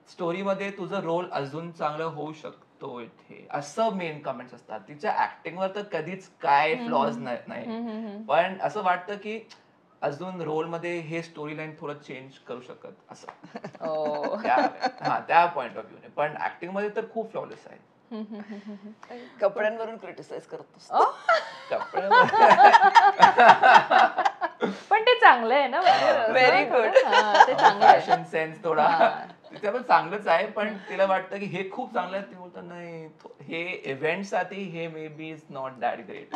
स्टोरीमध्ये तुझं रोल अजून चांगलं होऊ शकतो इथे, असं मेन कमेंट्स असतात. तिच्या ऍक्टिंगवर तर कधीच काय फ्लॉज नाही, पण असं वाटतं की अजून रोल मध्ये हे स्टोरी लाईन थोडं चेंज करू शकत असं. त्या पॉइंट ऑफ व्ह्यूने. पण ऍक्टिंग मध्ये तर खूप फ्लॉलेस आहे. कपड्यांवरून क्रिटिसाइज करतोस. पण ते चांगलं आहे ना. Very good. ते चांगलं आहे. फॅशन सेन्स थोडा तिथे पण चांगलंच आहे, पण तिला वाटतं की हे खूप चांगलं आहे. ती बोलतात नाही हे इव्हेंट साठी हे may be is not that great.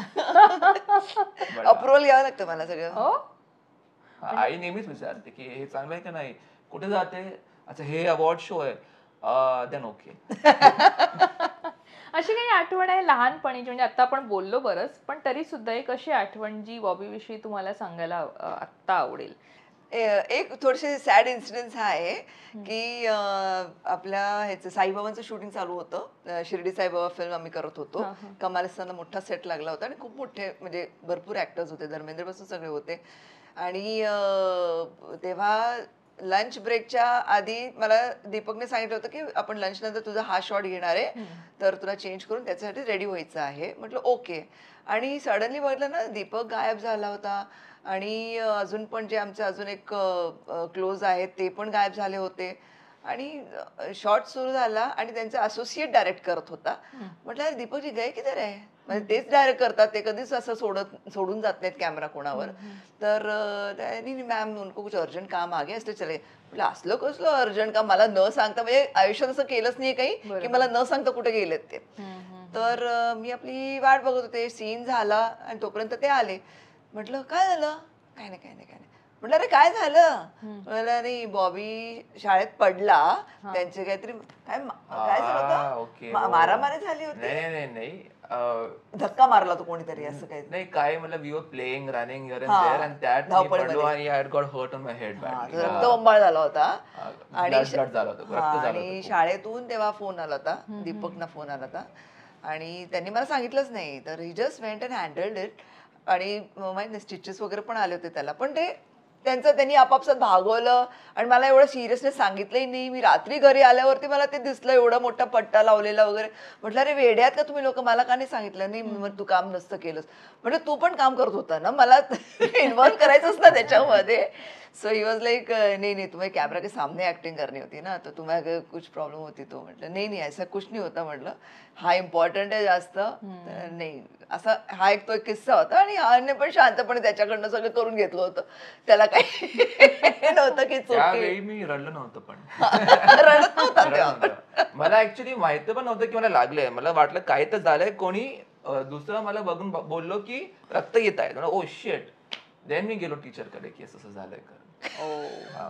Approval घ्यावं लागतं मला सगळं. आई नेहमीच विचारते की हे चांगलं आहे का नाही, कुठे जाते, अच्छा हे अवॉर्ड शो आहे, देन ओके. अशी काही आठवण आहे लहानपणीची, म्हणजे आता आपण बोललो बरंच, पण तरी सुद्धा एक अशी आठवण जी बॉबी विषयी तुम्हाला सांगायला आत्ता आवडेल? एक थोडेसे सॅड इन्सिडेंट हा आहे की आपल्या ह्याचं साईबाबांचं शूटिंग चालू होतं. शिर्डी साईबाबा फिल्म आम्ही करत होतो. कमाल हसनला मोठा सेट लागला होता आणि खूप मोठे म्हणजे भरपूर ऍक्टर्स होते, धर्मेंद्र पासून सगळे होते. आणि तेव्हा लंच ब्रेकच्या आधी मला दीपकने सांगितलं होतं की आपण लंच नंतर तुझा हा शॉट घेणार आहे, तर तुला चेंज करून त्याच्यासाठी रेडी व्हायचं आहे. म्हटलं ओके. आणि सडनली बघितलं ना दीपक गायब झाला होता आणि अजून पण जे आमचे अजून एक क्लोज आहेत ते पण गायब झाले होते. आणि शॉट सुरू झाला आणि त्यांचा असोसिएट डायरेक्ट करत होता. म्हटलं अरे दीपकजी गए किधर आहे, म्हणजे तेच डायरेक्ट करतात, ते कधीच असं सोडून जात नाहीत कॅमेरा कोणावर. तर मॅम उनको कुछ अर्जंट काम आ गया इसलिए चले. म्हटलं असलं कसलं अर्जंट काम, मला न सांगता, म्हणजे आयुष्यात असं केलंच नाही काही की मला न सांगता कुठे गेलेत ते. तर मी आपली वाट बघत होते, सीन झाला आणि तोपर्यंत ते आले. म्हटलं काय झालं, काय नाही. म्हटलं अरे काय झालं, म्हटलं अरे बॉबी शाळेत पडला, त्यांचे काहीतरी काय झालं होतं, मारामारी झाली होती. नाही धक्का मारला तो कोणीतरी असं काही नाही काय, मला we were playing running here and there and that मी पडलो आणि I had got hurt on my head. रक्तबंबाळ झाला होता आणि शाळेतून तेव्हा फोन आला होता, दीपकना फोन आला होता आणि त्यांनी मला सांगितलंच नाही. तर he just went and handled it. आणि माहिती स्टिचेस वगैरे पण आले होते त्याला, पण ते त्यांनी आपापसात भागवलं आणि मला एवढं सिरियसनेस सांगितलंही नाही. मी रात्री घरी आल्यावरती मला ते दिसलं, एवढा मोठा पट्टा लावलेला वगैरे. म्हटलं अरे वेड्यात का तुम्ही लोक, मला का नाही सांगितलं. नाही मग तू काम नसतं केलंस. म्हटलं तू पण काम करत होता ना, मला इन्व्हॉल्व करायचंच ना त्याच्यामध्ये. सो ही वॉज लाईक नहीं तुम्हें कैमरा के सामने एक्टिंग करनी होती ना, तो तुम्हें कुछ प्रॉब्लम होती तो. म्हटलं नाही ऐसा कुछ नहीं होता. म्हटलं हा इम्पॉर्टंट आहे जास्त. नाही असा हा एक तो एक किस्सा होता आणि हाने पण शांतपणे त्याच्याकडनं सगळं करून घेतलं होतं. त्याला काही नव्हतं की त्यावेळी मी रडलं नव्हतं, पण रडत नव्हता. मला ऍक्च्युली माहिती पण नव्हतं की मला लागलंय. मला वाटलं काय तर झालंय, कोणी दुसरं मला बघून बोललो की रक्त येत आहे. Oh shit. देन मी गेलो टीचरकडे की असं झालंय का.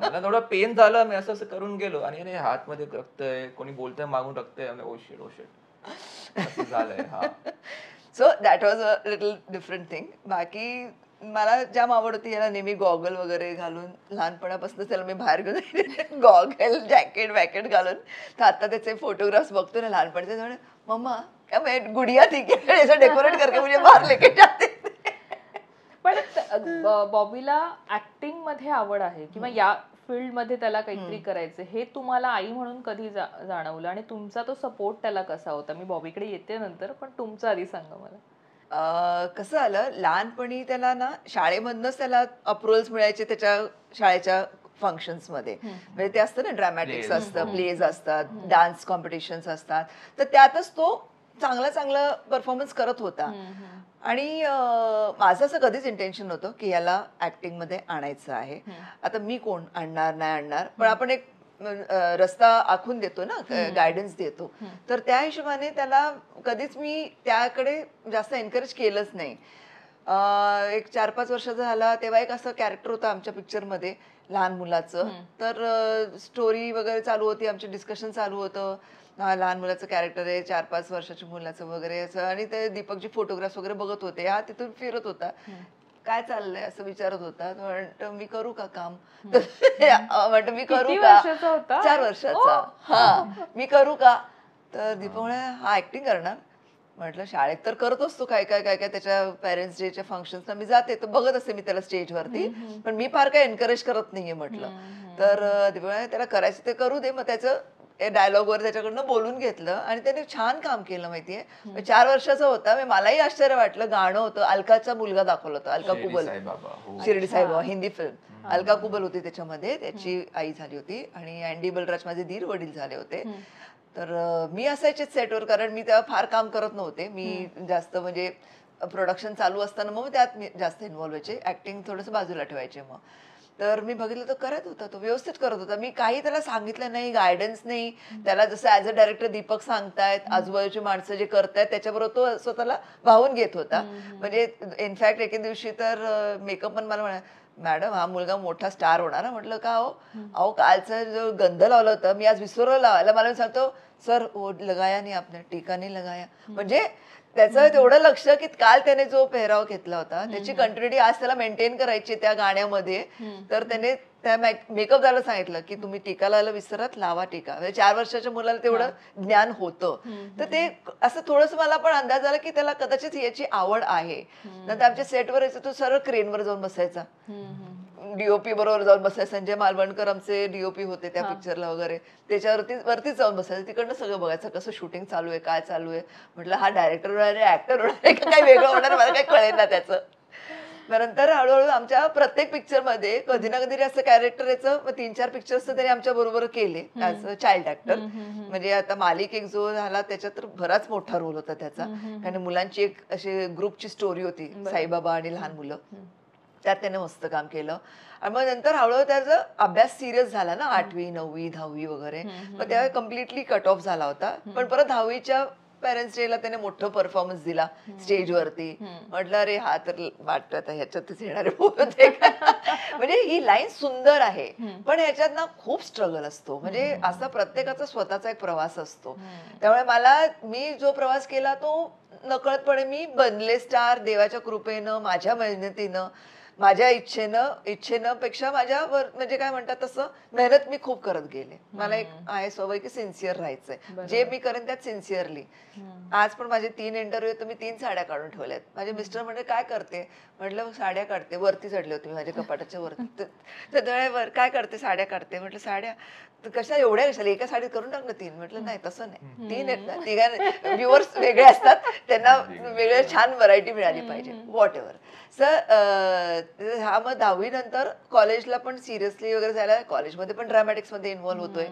मला थोडं पेन झालं, मी असं करून गेलो आणि हात मध्ये रक्त आहे, कोणी बोलतंय मागून रक्त आहे. ओ शिट असं झालंय. So that was a little different thing. बाकी मला जाम आवड होती याला नेहमी गॉगल वगैरे घालून, लहानपणापासून त्याला मी बाहेर घेऊन गॉगल जॅकेट वॅकेट घालून. तर आता त्याचे फोटोग्राफ्स बघतो ना लहानपणचे, म्हणे मम्मा क्या मैं गुडिया थी क्या, ऐसा डेकोरेट करके मुझे बाहर लेके जाते थे. पण बॉबीला ऍक्टिंग मध्ये आवड आहे किंवा या फील्ड मध्ये त्याला काहीतरी करायचं, हे तुम्हाला आई म्हणून कधी जाणवलं आणि तुमचा तो सपोर्ट त्याला कसा होता? मी बॉबीकडे येते नंतर, पण तुमचं आधी सांगा मला. कसं आलं, लहानपणी त्याला ना शाळेमधनंच त्याला अप्रुव्हल्स मिळायचे त्याच्या शाळेच्या फंक्शन्स मध्ये. म्हणजे ते असतं ना, ड्रामॅटिक्स असतं, प्लेज असतात, डान्स कॉम्पिटिशन्स असतात, तर त्यातच तो चांगला परफॉर्मन्स करत होता. आणि माझं असं कधीच इंटेन्शन नव्हतं की याला ऍक्टिंग मध्ये आणायचं आहे. आता मी कोण आणणार नाही आणणार, पण आपण एक रस्ता आखून देतो ना, गायडन्स देतो. तर त्या हिशोबाने त्याला कधीच मी त्याकडे जास्त एनकरेज केलंच नाही. एक 4-5 वर्षाचा झाला तेव्हा एक असं कॅरेक्टर होतं आमच्या पिक्चरमध्ये लहान मुलाचं. तर स्टोरी वगैरे चालू होती, आमचे डिस्कशन चालू होतं, हा लहान मुलाचं कॅरेक्टर आहे, 4-5 वर्षाच्या मुलाचं वगैरे असं. आणि ते दीपकची फोटोग्राफ्स वगैरे बघत होते, हा तिथून फिरत होता, काय चाललंय असं विचारत होता. म्हणतं मी करू का काम, म्हणतं मी करू का, 4 वर्षाचा, हा मी करू का. तर दीपक म्हणे हा ऍक्टिंग करणार. म्हटलं शाळेत तर करत असतो काय काय काय काय, त्याच्या पॅरेंट्स डेच्या फंक्शन्सला मी जाते तर बघत असते मी त्याला स्टेजवरती, पण मी फार काय एनकरेज करत नाहीये म्हटलं. तर दीपक म्हणे त्याला करायचं ते करू दे. मग त्याचं डायलॉग वर त्याच्याकडनं बोलून घेतलं आणि त्याने छान काम केलं माहितीये. 4 वर्षाचा होता, मलाही आश्चर्य वाटलं. गाणं होतं, अलकाचा मुलगा दाखवलं होतं, अलका कुबल, शिर्डी साईबाबा हिंदी फिल्म. अलका कुबल होती त्याच्यामध्ये, त्याची आई झाली होती, आणि अँडी बलराज माझे दीर वडील झाले होते. तर मी असायचेच सेटवर, कारण मी तेव्हा फार काम करत नव्हते. मी जास्त म्हणजे प्रोडक्शन चालू असताना मग त्यात मी जास्त इन्व्हॉल्व्ह व्हायचे, ऍक्टिंग थोडंसं बाजूला ठेवायचे. मग तर मी बघितलं तो करत होता, तो व्यवस्थित करत होता. मी काही त्याला सांगितलं नाही, गायडन्स नाही त्याला. जसं ऍज अ डायरेक्टर दीपक सांगतायत, आजूबाजूची माणसं जे करतायत त्याच्याबरोबर तो स्वतःला वाहून घेत होता. म्हणजे इनफॅक्ट एके दिवशी तर मेकअप पण मला म्हणाला, मॅडम हा मुलगा मोठा स्टार होणार. म्हटलं का हो, अहो कालचा जो गंध लावला होता मी आज विसरलो लावायला. मला सांगतो सर वो लगाया नाही आपने, टीका नाही लगाया. म्हणजे त्याचं तेवढं लक्ष की काल त्याने जो पेहराव घेतला होता त्याची कंटिन्युटी आज त्याला मेंटेन करायची त्या गाण्यामध्ये. तर त्याने त्या मेकअप झाला सांगितलं की तुम्ही टीका लावायला विसरत, लावा टीका. म्हणजे 4 वर्षाच्या मुलाला तेवढं ज्ञान होतं. तर ते असं थोडंसं मला पण अंदाज आला की त्याला कदाचित याची आवड आहे. नंतर आमच्या सेटवर यायचं, तो सरळ क्रेनवर जाऊन बसायचा, डीओपी बरोबर जाऊन बसायचं. संजय मालवणकर आमचे डीओपी होते त्या पिक्चरला वगैरे, त्याच्यावरतीच जाऊन बसायचं, तिकडनं सगळं बघायचं कसं शूटिंग चालू आहे, काय चालू आहे. म्हटलं हा डायरेक्टर होणार आहे, ऍक्टर होणार आहे, काय वेगळं होणार, मला काही कळेल ना त्याचं. नंतर हळूहळू आमच्या प्रत्येक पिक्चरमध्ये कधी ना कधी असं कॅरेक्टर याचं 3-4 पिक्चर्स त्यांनी आमच्या बरोबर केले ऍज अ चाइल्ड ऍक्टर. म्हणजे आता मालिक एक जो झाला त्याच्यात तर बराच मोठा रोल होता त्याचा, कारण मुलांची एक अशी ग्रुपची स्टोरी होती, साईबाबा आणि लहान मुलं, त्यात त्याने मस्त काम केलं. आणि मग नंतर हळूहळू त्याचा अभ्यास सिरियस झाला ना, 8वी 9वी 10वी वगैरे, मग तेव्हा कम्प्लिटली कट ऑफ झाला होता. पण परत 10वीच्या पॅरेंट्स डेला त्याने मोठं परफॉर्मन्स दिला स्टेजवरती. म्हटलं अरे हा तर वाटतं आता ह्याच्यातच येणारे होते. म्हणजे ही लाईन सुंदर आहे, पण ह्याच्यात ना खूप स्ट्रगल असतो. म्हणजे असा प्रत्येकाचा स्वतःचा एक प्रवास असतो. त्यामुळे मी जो प्रवास केला तो नकळतपणे मी बनले स्टार देवाच्या कृपेनं, माझ्या मेहनतीनं, माझ्या इच्छेनं पेक्षा माझ्यावर म्हणजे काय म्हणतात तसं मेहनत मी खूप करत गेले. मला एक आहे सवय की सिन्सिअर राहायचंय, जे मी करेन त्यात सिन्सिअरली. आज पण माझे 3 इंटरव्ह्यू तर मी 3 साड्या काढून ठेवल्यात. माझे मिस्टर म्हणजे काय करते, म्हटलं साड्या काढते. वरती चढले होते मी माझ्या कपाटाच्या वरती, तर काय करते, साड्या काढते. म्हटलं साड्या कशा एवढ्या कशाला, एका साडीत करून टाकलं 3. म्हटलं नाही तसं नाही, 3 आहेत ना, तिघांना व्ह्युअर्स वेगळे असतात, त्यांना वेगळे छान व्हरायटी मिळाली पाहिजे, व्हॉट एव्हर. सर हा मग 10वी नंतर कॉलेजला पण सिरियसली वगैरे जायला, कॉलेजमध्ये पण ड्रामॅटिक्स मध्ये इन्व्हॉल्व्ह होतोय,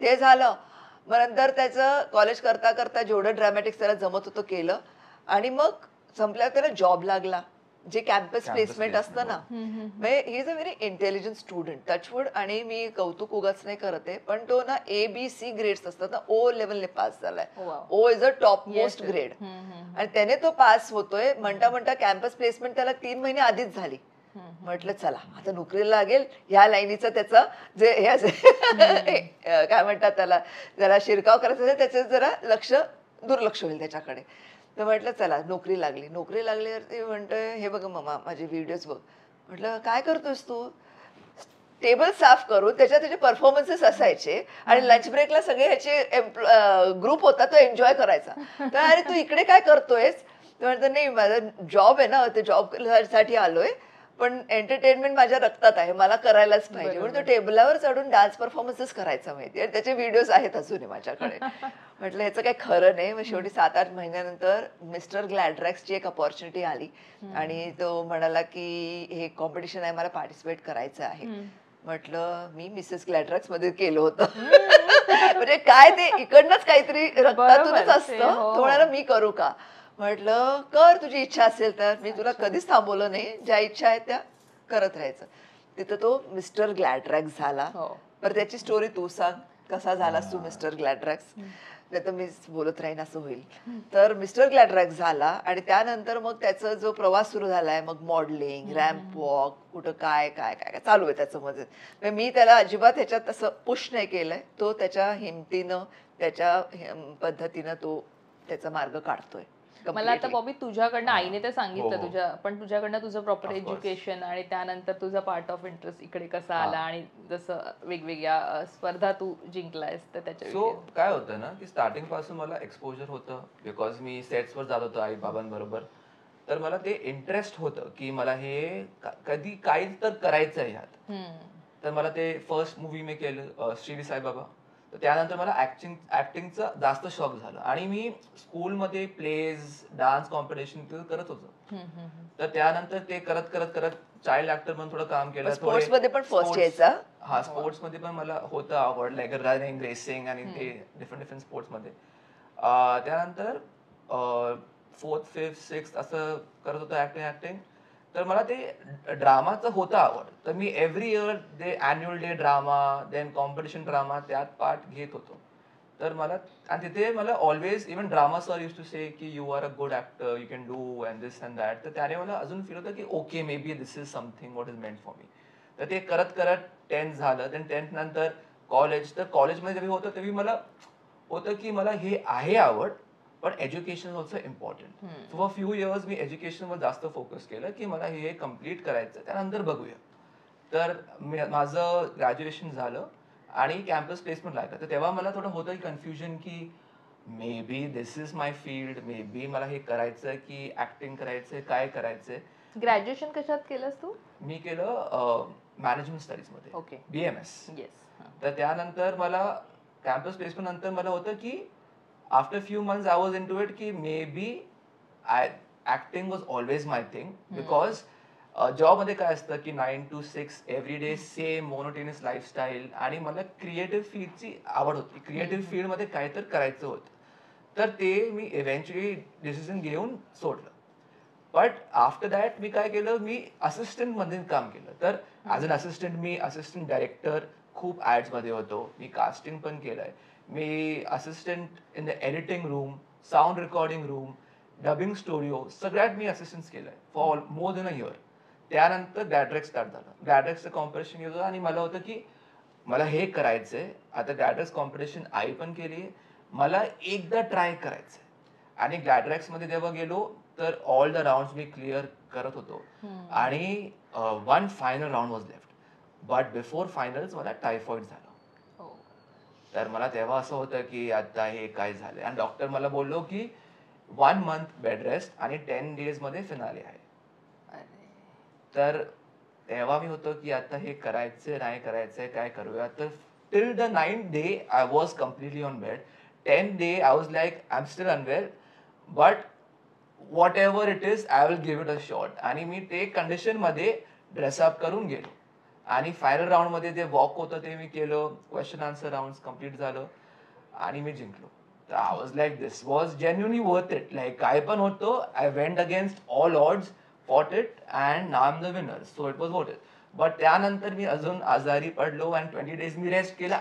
ते झालं. मग नंतर त्याचं कॉलेज करता करता जेवढं ड्रामॅटिक्स त्याला जमत होतं केलं, आणि मग संपल्यावर त्याला जॉब लागला, जे कॅम्पस प्लेसमेंट असतं ना. म्हणजे he is a very intelligent student, touchwood. आणि मी कौतुक उगाच नाही करत आहे, पण तो ना ABC ग्रेड्स असतात ना, O लेवलने पास झालाय. O is a top most grade, आणि त्याने तो पास होतोय. म्हणता कॅम्पस प्लेसमेंट त्याला 3 महिने आधीच झाली. म्हटलं चला आता नोकरीला लागेल, ह्या लाईनीचं त्याचं जे हे काय म्हणतात त्याला, जरा शिरकाव करायचं त्याचं जरा दुर्लक्ष होईल त्याच्याकडे. तर म्हटलं चला नोकरी लागली तर ते म्हणतोय हे बघ मामा माझे व्हिडिओज बघ. म्हटलं काय करतोस तू? टेबल साफ करून त्याचे परफॉर्मन्सेस असायचे आणि लंच ब्रेकला सगळे ह्याचे ग्रुप होता तो एन्जॉय करायचा. तर अरे तू इकडे काय करतोयस? तर म्हणतो नाही माझा जॉब आहे ना ते जॉब साठी आलोय पण एंटरटेनमेंट माझ्या रक्तात आहे मला करायलाच पाहिजे. म्हणून तो टेबलावर चढून डान्स परफॉर्मन्सेस करायचा माहिती आणि त्याचे व्हिडिओज आहेत अजूनही माझ्याकडे. म्हटलं ह्याचं काही खरं नाही. मग शेवटी 7-8 महिन्यानंतर मिस्टर ग्लॅड्रॅक्सची एक अपॉर्च्युनिटी आली आणि तो म्हणाला की हे कॉम्पिटिशन आहे मला पार्टिसिपेट करायचं आहे. म्हटलं मी मिसेस ग्लॅड्रॅक्स मध्ये केलं होतं. म्हणजे काय ते इकडनंच काहीतरी रक्तातूनच असतं. तो म्हणाला मी करू का? म्हटलं कर तुझी इच्छा असेल तर. मी तुला कधीच थांबवलं नाही. ज्या इच्छा आहेत त्या करत राहायचं. तिथं तो मिस्टर ग्लॅड्रॅक्स झाला. तर त्याची स्टोरी तू सांग कसा झालास तू मिस्टर ग्लॅड्रॅक्स? नाही तर मी बोलत राहीन असं होईल. तर मिस्टर ग्लॅड्रॅक्स झाला आणि त्यानंतर मग त्याचा जो प्रवास सुरू झालाय मग मॉडेलिंग रॅम्प वॉक कुठं काय काय काय चालू आहे त्याचं मध्ये. मी त्याला अजिबात ह्याच्यात असं पुश नाही केलंय. तो त्याच्या हिमतीनं त्याच्या पद्धतीनं तो त्याचा मार्ग काढतोय. मला आता बॉबी तुझ्याकडनं आईने तर सांगितलं हो. तुझ्या पण तुझ्याकडनं तुझं प्रॉपर Of course. एज्युकेशन आणि त्यानंतर तुझा पार्ट ऑफ इंटरेस्ट इकडे कसा आला आणि जसं वेगवेगळ्या स्पर्धा तू जिंकलायस तर त्याच्या सो काय होतं ना की स्टार्टिंग पासून मला एक्सपोजर होतं बिकॉज मी सेट्सवर जात होतो आई बाबांबरोबर. तर मला ते इंटरेस्ट होतं की मला हे कधी काही तर करायचं आहे ह्यात. तर मला ते फर्स्ट मूवी मी केलं श्री साईबाबा. तर त्यानंतर मला ऍक्टिंगचा जास्त शौक झाला आणि मी स्कूलमध्ये प्लेज डान्स कॉम्पिटिशन करत होतो. तर त्यानंतर ते करत करत करत चाइल्ड ऍक्टर म्हणून थोडं काम केलं. स्पोर्ट्स मध्ये पण फर्स्ट यायचा. हा स्पोर्ट्स मध्ये पण मला होतं आवड लाईक रनिंग रेसिंग आणि ते डिफरंट स्पोर्ट्स मध्ये. त्यानंतर 4th 5th 6th असं करत होतो ऍक्टिंग. तर मला ते ड्रामाचं होतं आवड. तर मी एव्हरी इयर ते annual day drama then competition drama त्यात पार्ट घेत होतो. तर मला आणि तिथे मला always even drama sir used to say की you are a good actor you can do and this and that. तर त्याने मला अजून फील होतं की okay maybe this is something what is meant for me. तर ते करत करत 10th झालं. देन 10th नंतर कॉलेज. तर कॉलेजमध्ये जेव्हा होतं तेव्हा मला होतं की मला हे आहे आवड पण education also important. For few years मी एज्युकेशनवर जास्त फोकस केलं की मला हे कम्प्लीट करायचं त्यानंतर बघूया. तर माझं ग्रॅज्युएशन झालं आणि कॅम्पस प्लेसमेंट लागलं. तर तेव्हा मला थोडं होतं कन्फ्युजन की maybe this is my field may be मला हे करायचं की ऍक्टिंग करायचंय काय करायचंय. ग्रॅज्युएशन कशात केलंस तू? मी केलं मॅनेजमेंट स्टडीज मध्ये ओके BMS. येस. तर त्यानंतर मला कॅम्पस प्लेसमेंट नंतर मला होतं की after few months I was into it की maybe acting was always my thing because जॉबमध्ये काय असतं की 9 to 6 every day same monotonous lifestyle आणि मला क्रिएटिव्ह फील्डची आवड होती. क्रिएटिव्ह फील्डमध्ये काहीतरी करायचं होतं. तर ते मी इव्हेंच्युअली डिसिजन घेऊन सोडलं. बट आफ्टर दॅट मी काय केलं मी असिस्टंट मध्ये काम केलं. तर ऍज अन असिस्टंट मी असिस्टंट डायरेक्टर खूप ऍड्स मध्ये होतो. मी कास्टिंग पण केलंय. मी assistant in the editing room sound recording room dubbing studio सगळ्यात मी असिस्टंट केलंय for more than a year. त्यानंतर गॅड्रेक्स स्टार्ट झालं. गॅड्रेक्सचं कॉम्पिटिशन घेत होतं आणि मला होतं की मला हे करायचंय. आता गॅड्रेक्स कॉम्पिटिशन आई पण केली. मला एकदा ट्राय करायचंय. आणि गॅड्रेक्स मध्ये जेव्हा गेलो तर all the round me clear करत होतो आणि one final round was left. But before finals मला टायफॉइड झाला. तर मला तेव्हा असं होतं की आता हे काय झालंय आणि डॉक्टर मला बोललो की 1 month बेड रेस्ट आणि 10 days मध्ये फिनाले आहे. तर तेव्हा मी होतो की आता हे करायचंय नाही करायचंय काय करूया. तर till the 9th day I was completely on bed. 10th day I was like I am still unwell but whatever it is I will give it a shot. आणि मी ते कंडिशन मध्ये ड्रेसअप करून गेलो आणि final round मध्ये जे walk होतं ते मी केलं. क्वेश्चन आन्सर राऊंड कम्प्लीट झालं आणि मी जिंकलो. तर I was like this was genuinely worth it. Like काय पण होतं I went against all odds fought it and now I'm the winner. So it was worth it. But त्यानंतर मी अजून आजारी पडलो and 20 days मी रेस्ट केलं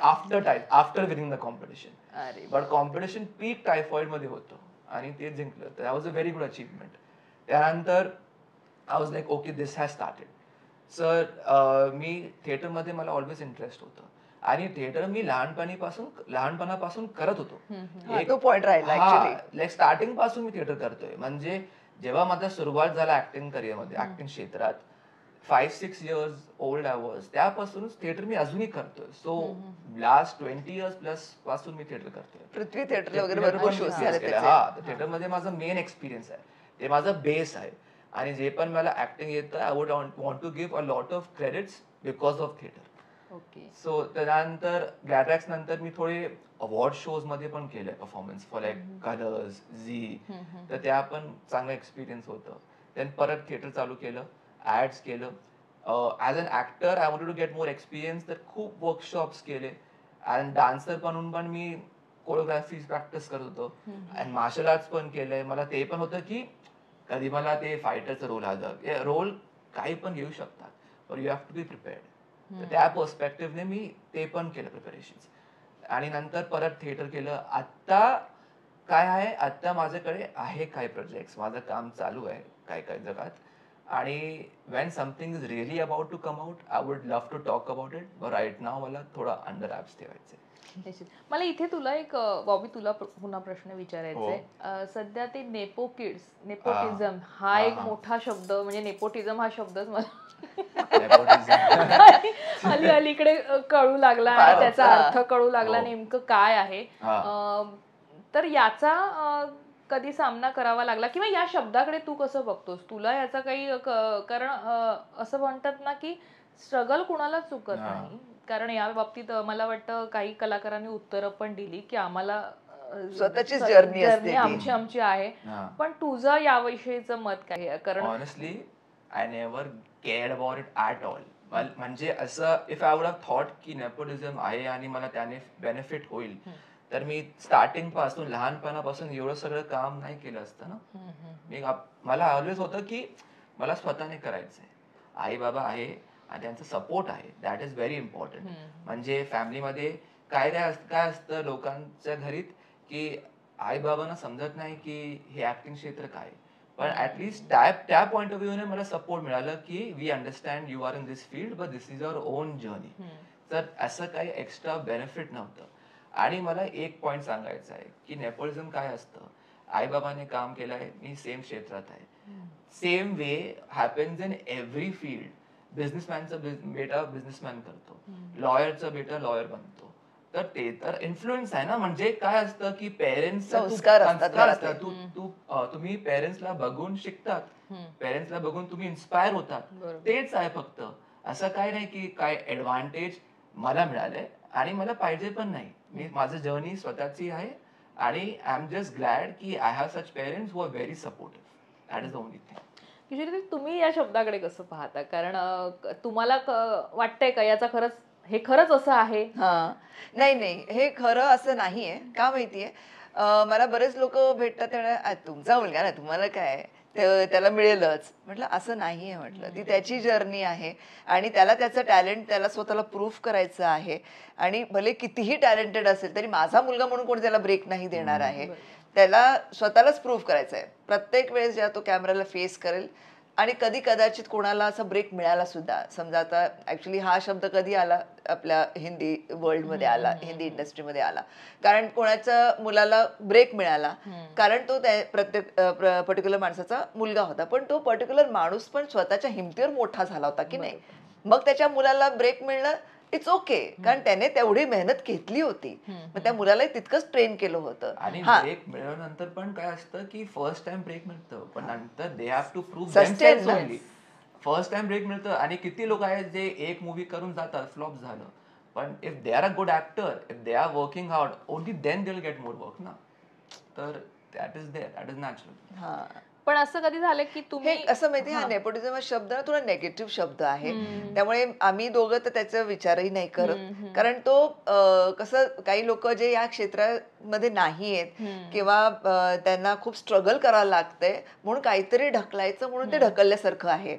after winning the competition. But competition peak typhoid मध्ये होतं आणि ते जिंकलं. तर that was a very good achievement. त्यानंतर I was like okay this has started. सर मी थिएटरमध्ये मला ऑलवेज इंटरेस्ट होतं आणि थिएटर मी लहानपणापासून करत होतो. तो पॉइंट राहिला ऍक्च्युली. लाईक स्टार्टिंग पासून मी थिएटर करतोय. म्हणजे जेव्हा माझा सुरुवात झाला ऍक्टिंग करिअरमध्ये, ऍक्टिंग क्षेत्रात 5-6 years ओल्ड आय वॉज, त्यापासूनच थिएटर मी अजूनही करतोय. सो लास्ट 20 years प्लस पासून मी थिएटर करतोय. पृथ्वी थिएटरला वगैरे भरपूर शोज झाले त्याचे. थिएटर मध्ये माझा मेन एक्सपिरियन्स आहे, ते माझा बेस आहे. आणि जे पण मला ऍक्टिंग येतं, I would want to give a lot of credits because of theatre. Okay. So त्यानंतर ग्लॅड्रॅक्स नंतर मी थोडे अवॉर्ड शोज मध्ये पण केले performance for like Colors, Zee. तर त्या पण चांगला एक्सपिरियन्स होतं. देन परत थिएटर चालू केलं, ऍड्स केलं. As an actor I wanted to get more experience, तर खूप वर्कशॉप्स केले. अँड डान्सर म्हणून पण मी कोरिओग्राफी प्रॅक्टिस करत होतो. अँड मार्शल आर्ट्स पण केलंय. मला ते पण होतं की कधी मला ते फायटरचा रोल आलं, रोल काही पण घेऊ शकतात, पण you have to be prepared. तर त्या पर्स्पेक्टिव्हने मी ते पण केलं प्रिपरेशन. आणि नंतर परत थिएटर केलं. आत्ता काय आहे, आत्ता माझ्याकडे आहे काही प्रोजेक्ट्स, माझं काम चालू आहे काय जगात. आणि when something is really about to come out, I would love to talk about it, but right now मला थोडा अंडर ॲप्स ठेवायचे. मला इथे तुला एक बॉबी तुला पुन्हा प्रश्न विचारायचा आहे. सध्या ते नेपोटिझम हा एक मोठा शब्द, म्हणजे नेपोटिझम हा शब्दच मला अलीकडे कळू लागला आणि त्याचा अर्थ कळू लागला नेमकं काय आहे. तर याचा कधी सामना करावा लागला, किंवा या शब्दाकडे तू कसं बघतोस? तुला याचा काही कारण असं म्हणतात ना की स्ट्रगल कुणाला चुकत नाही, कारण या बाबतीत मला वाटतं काही कलाकारांनी उत्तरं पण दिली की आम्हाला स्वतःची जर्नी आमची आहे. पण तुझं याविषयीचं मत काय आहे? कारण honestly I never cared about it at all. म्हणजे असं if I would have thought की नेपोटिझम आहे आणि मला त्याने बेनिफिट होईल, तर मी स्टार्टिंग पासून लहानपणापासून एवढं सगळं काम नाही केलं असतं ना. मला ऑलवेज होतं की मला स्वतःने करायचंय. आई बाबा आहे आणि त्यांचा सपोर्ट आहे, दॅट इज व्हेरी इम्पॉर्टंट. म्हणजे फॅमिलीमध्ये काय असतं लोकांच्या घरीत की आई बाबांना समजत नाही की हे ऍक्टिंग क्षेत्र काय, पण ऍटलीस्ट त्या पॉइंट ऑफ व्ह्यूने मला सपोर्ट मिळालं की we understand you are in this field, but this is your own journey. तर असं काही एक्स्ट्रा बेनिफिट नव्हतं. आणि मला एक पॉइंट सांगायचा आहे की नेपोटिझम काय असतं. आई बाबाने काम केलंय, मी सेम क्षेत्रात आहे. Same way happens in every field. बिझनेसमॅनचा बेटा बिझनेसमॅन करतो, लॉयरचा बेटा लॉयर बनतो. तर ते तर इन्फ्लुएन्स आहे ना. म्हणजे काय असतं की पेरेंट्स संस्कार असतात. तुम्ही पेरेंट्सला बघून शिकतात, पेरेंट्सला बघून तुम्ही इन्स्पायर होतात. तेच आहे फक्त. असं काय नाही की काय ऍडव्हान्टेज मला मिळालंय आणि मला पाहिजे पण नाही. माझं जर्नी स्वतःची आहे आणि आय एम जस्ट ग्लॅड की I have such parents who are very supportive. That is the only thing. Kishori, तुम्ही या शब्दाकडे कसं पाहता? कारण तुम्हाला वाटतंय का याचा हे खरंच असं आहे? नाही, हे खरं असं नाहीये. का माहितीये, मला बरेच लोक भेटतात, तुमचा मुलगा ना, तुम्हाला काय त्याला मिळेलच. म्हटलं असं नाहीये. म्हटलं ती त्याची जर्नी आहे आणि त्याला त्याचं टॅलेंट त्याला स्वतःला प्रूव्ह करायचं आहे. आणि भले कितीही टॅलेंटेड असेल तरी माझा मुलगा म्हणून कोणी त्याला ब्रेक नाही देणार आहे. त्याला स्वतःलाच प्रूव्ह करायचं आहे. प्रत्येक वेळेस जेव्हा तो कॅमेराला फेस करेल, आणि कधी कदाचित कोणाला असा ब्रेक मिळाला सुद्धा. समजा आता ऍक्च्युली हा शब्द कधी आला आपल्या हिंदी वर्ल्डमध्ये आला, हिंदी इंडस्ट्रीमध्ये आला, कारण कोणाच्या मुलाला ब्रेक मिळाला, कारण तो प्रत्येक पर्टिक्युलर माणसाचा मुलगा होता. पण तो पर्टिक्युलर माणूस पण स्वतःच्या हिमतीवर मोठा झाला होता की नाही. मग त्याच्या मुलाला ब्रेक मिळणं इट्स ओके, कारण त्याने तेवढी मेहनत घेतली होती. मग त्या मुलाला तितकंच ट्रेन केलं होतं. आणि ब्रेक मिळवल्यानंतर पण काय असतं की फर्स्ट टाइम ब्रेक मिळतं, पण नंतर they have to prove themselves only. First time break मिळतं. आणि किती लोक आहेत जे एक मूवी करून जातात, फ्लॉप झालं, पण if they are a good actor, if they are working hard, only then they will get more work ना. तर दॅट इज नॅचरल. पण असं कधी झालं की तुम्ही असं माहिती, हा नेपोटिझम हा शब्द ना थोडा नेगेटिव्ह शब्द आहे. त्यामुळे आम्ही दोघं तर त्याचा विचारही नाही करत. कारण तो कसं, काही लोक जे या क्षेत्रामध्ये नाही आहेत किंवा त्यांना खूप स्ट्रगल करावं लागतंय म्हणून काहीतरी ढकलायचं म्हणून ते ढकलल्यासारखं आहे.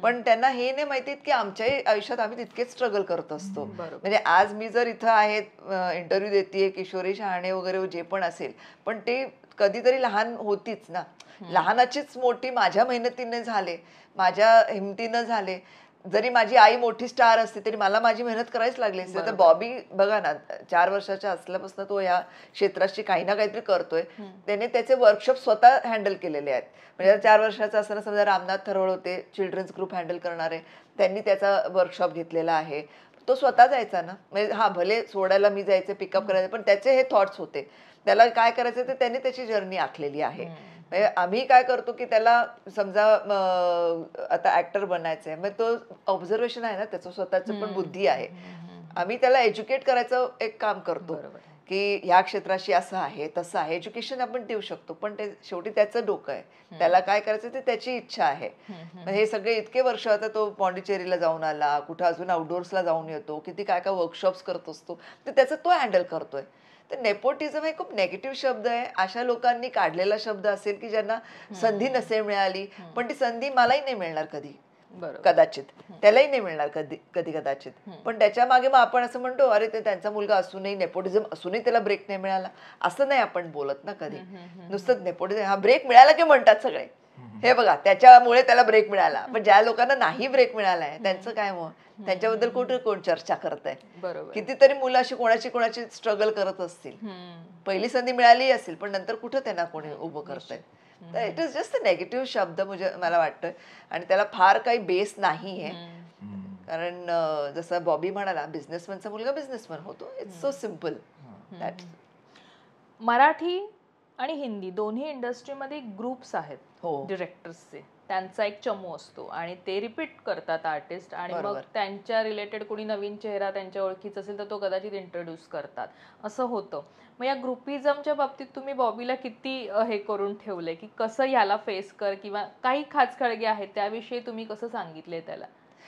पण त्यांना हे नाही माहितीत की आमच्या आयुष्यात आम्ही तितकेच स्ट्रगल करत असतो. म्हणजे आज मी जर इथं आहे, इंटरव्ह्यू देतेय, किशोरी शहाणे वगैरे जे पण असेल, पण ते कधीतरी लहान होतीच ना. लहानाचीच मोठी माझ्या मेहनतीने झाले, माझ्या हिमतीनं झाले. जरी माझी आई मोठी स्टार असते तरी मला माझी मेहनत करायच लागली असते. तर बॉबी बघा ना 4 वर्षाच्या असल्यापासून तो या क्षेत्राशी काही ना काहीतरी करतोय. त्याने त्याचे वर्कशॉप स्वतः हँडल केलेले आहेत. म्हणजे 4 वर्षाचा असताना समजा रामनाथ थरवड होते चिल्ड्रन्स ग्रुप हँडल करणारे, त्यांनी त्याचा वर्कशॉप घेतलेला आहे. तो स्वतः जायचा ना, म्हणजे हा भले सोडायला मी जायचे पिकअप करायचे पण त्याचे हे थॉट्स होते, त्याला काय करायचं ते त्यांनी त्याची जर्नी आखलेली आहे. आम्ही काय करतो की त्याला समजा आता ऍक्टर बनायचंय, मग तो ऑब्झर्वेशन आहे ना त्याचं स्वतःचं पण बुद्धी आहे. आम्ही त्याला एज्युकेट करायचं एक काम करतो की ह्या क्षेत्राशी असं आहे तसं आहे. एज्युकेशन आपण देऊ शकतो पण ते शेवटी त्याचं डोकं आहे, त्याला काय करायचं ते त्याची इच्छा आहे. हे सगळे इतके वर्ष आता तो पॉंडिचेरीला जाऊन आला, कुठं अजून आउटडोर्सला जाऊन येतो, किती काय काय वर्कशॉप्स करत असतो, तर त्याचं तो हँडल करतोय. तर नेपोटिझम हे खूप नेगेटिव्ह शब्द आहे. अशा लोकांनी काढलेला शब्द असेल की ज्यांना संधी नसेल मिळाली, पण ती संधी मलाही नाही मिळणार कधी कदाचित, त्यालाही नाही मिळणार कधी कदाचित. पण त्याच्या मागे मग आपण असं म्हणतो अरे ते त्यांचा मुलगा असूनही नेपोटिझम असूनही त्याला ब्रेक नाही मिळाला, असं नाही आपण बोलत ना कधी. नुसतं नेपोटिझम हा ब्रेक मिळाला की म्हणतात सगळे हे बघा त्याच्यामुळे त्याला ब्रेक मिळाला. पण ज्या लोकांना नाही ब्रेक मिळालाय त्यांचं काय, मग त्यांच्याबद्दल कुठे कोण चर्चा करत आहे. कितीतरी मुलं अशी कोणाची स्ट्रगल करत असतील, पहिली संधी मिळाली असेल पण नंतर कुठं त्यांना कोणी उभं करतंय. तर it is just a negative शब्द म्हणजे मला वाटतं, आणि त्याला फार काही बेस नाहीये. कारण जसं बॉबी म्हणाला बिझनेसमॅनचा मुलगा बिझनेसमॅन होतो. It's so simple that. Marathi आणि हिंदी दोन्ही इंडस्ट्रीमध्ये ग्रुप्स आहेत डिरेक्टर्सचे, त्यांचा एक चमू असतो आणि ते रिपीट करतात आर्टिस्ट, आणि मग त्यांच्या रिलेटेड कोणी नवीन चेहरा त्यांच्या ओळखीचा असेल तर तो कदाचित इंट्रोड्यूस करतात, असं होतं. मग या ग्रुपिझमच्या बाबतीत तुम्ही बॉबीला किती हे करून ठेवलंय की कसं ह्याला फेस कर, किंवा काही खाचखळगे आहेत त्याविषयी तुम्ही कसं सांगितलंय त्याला?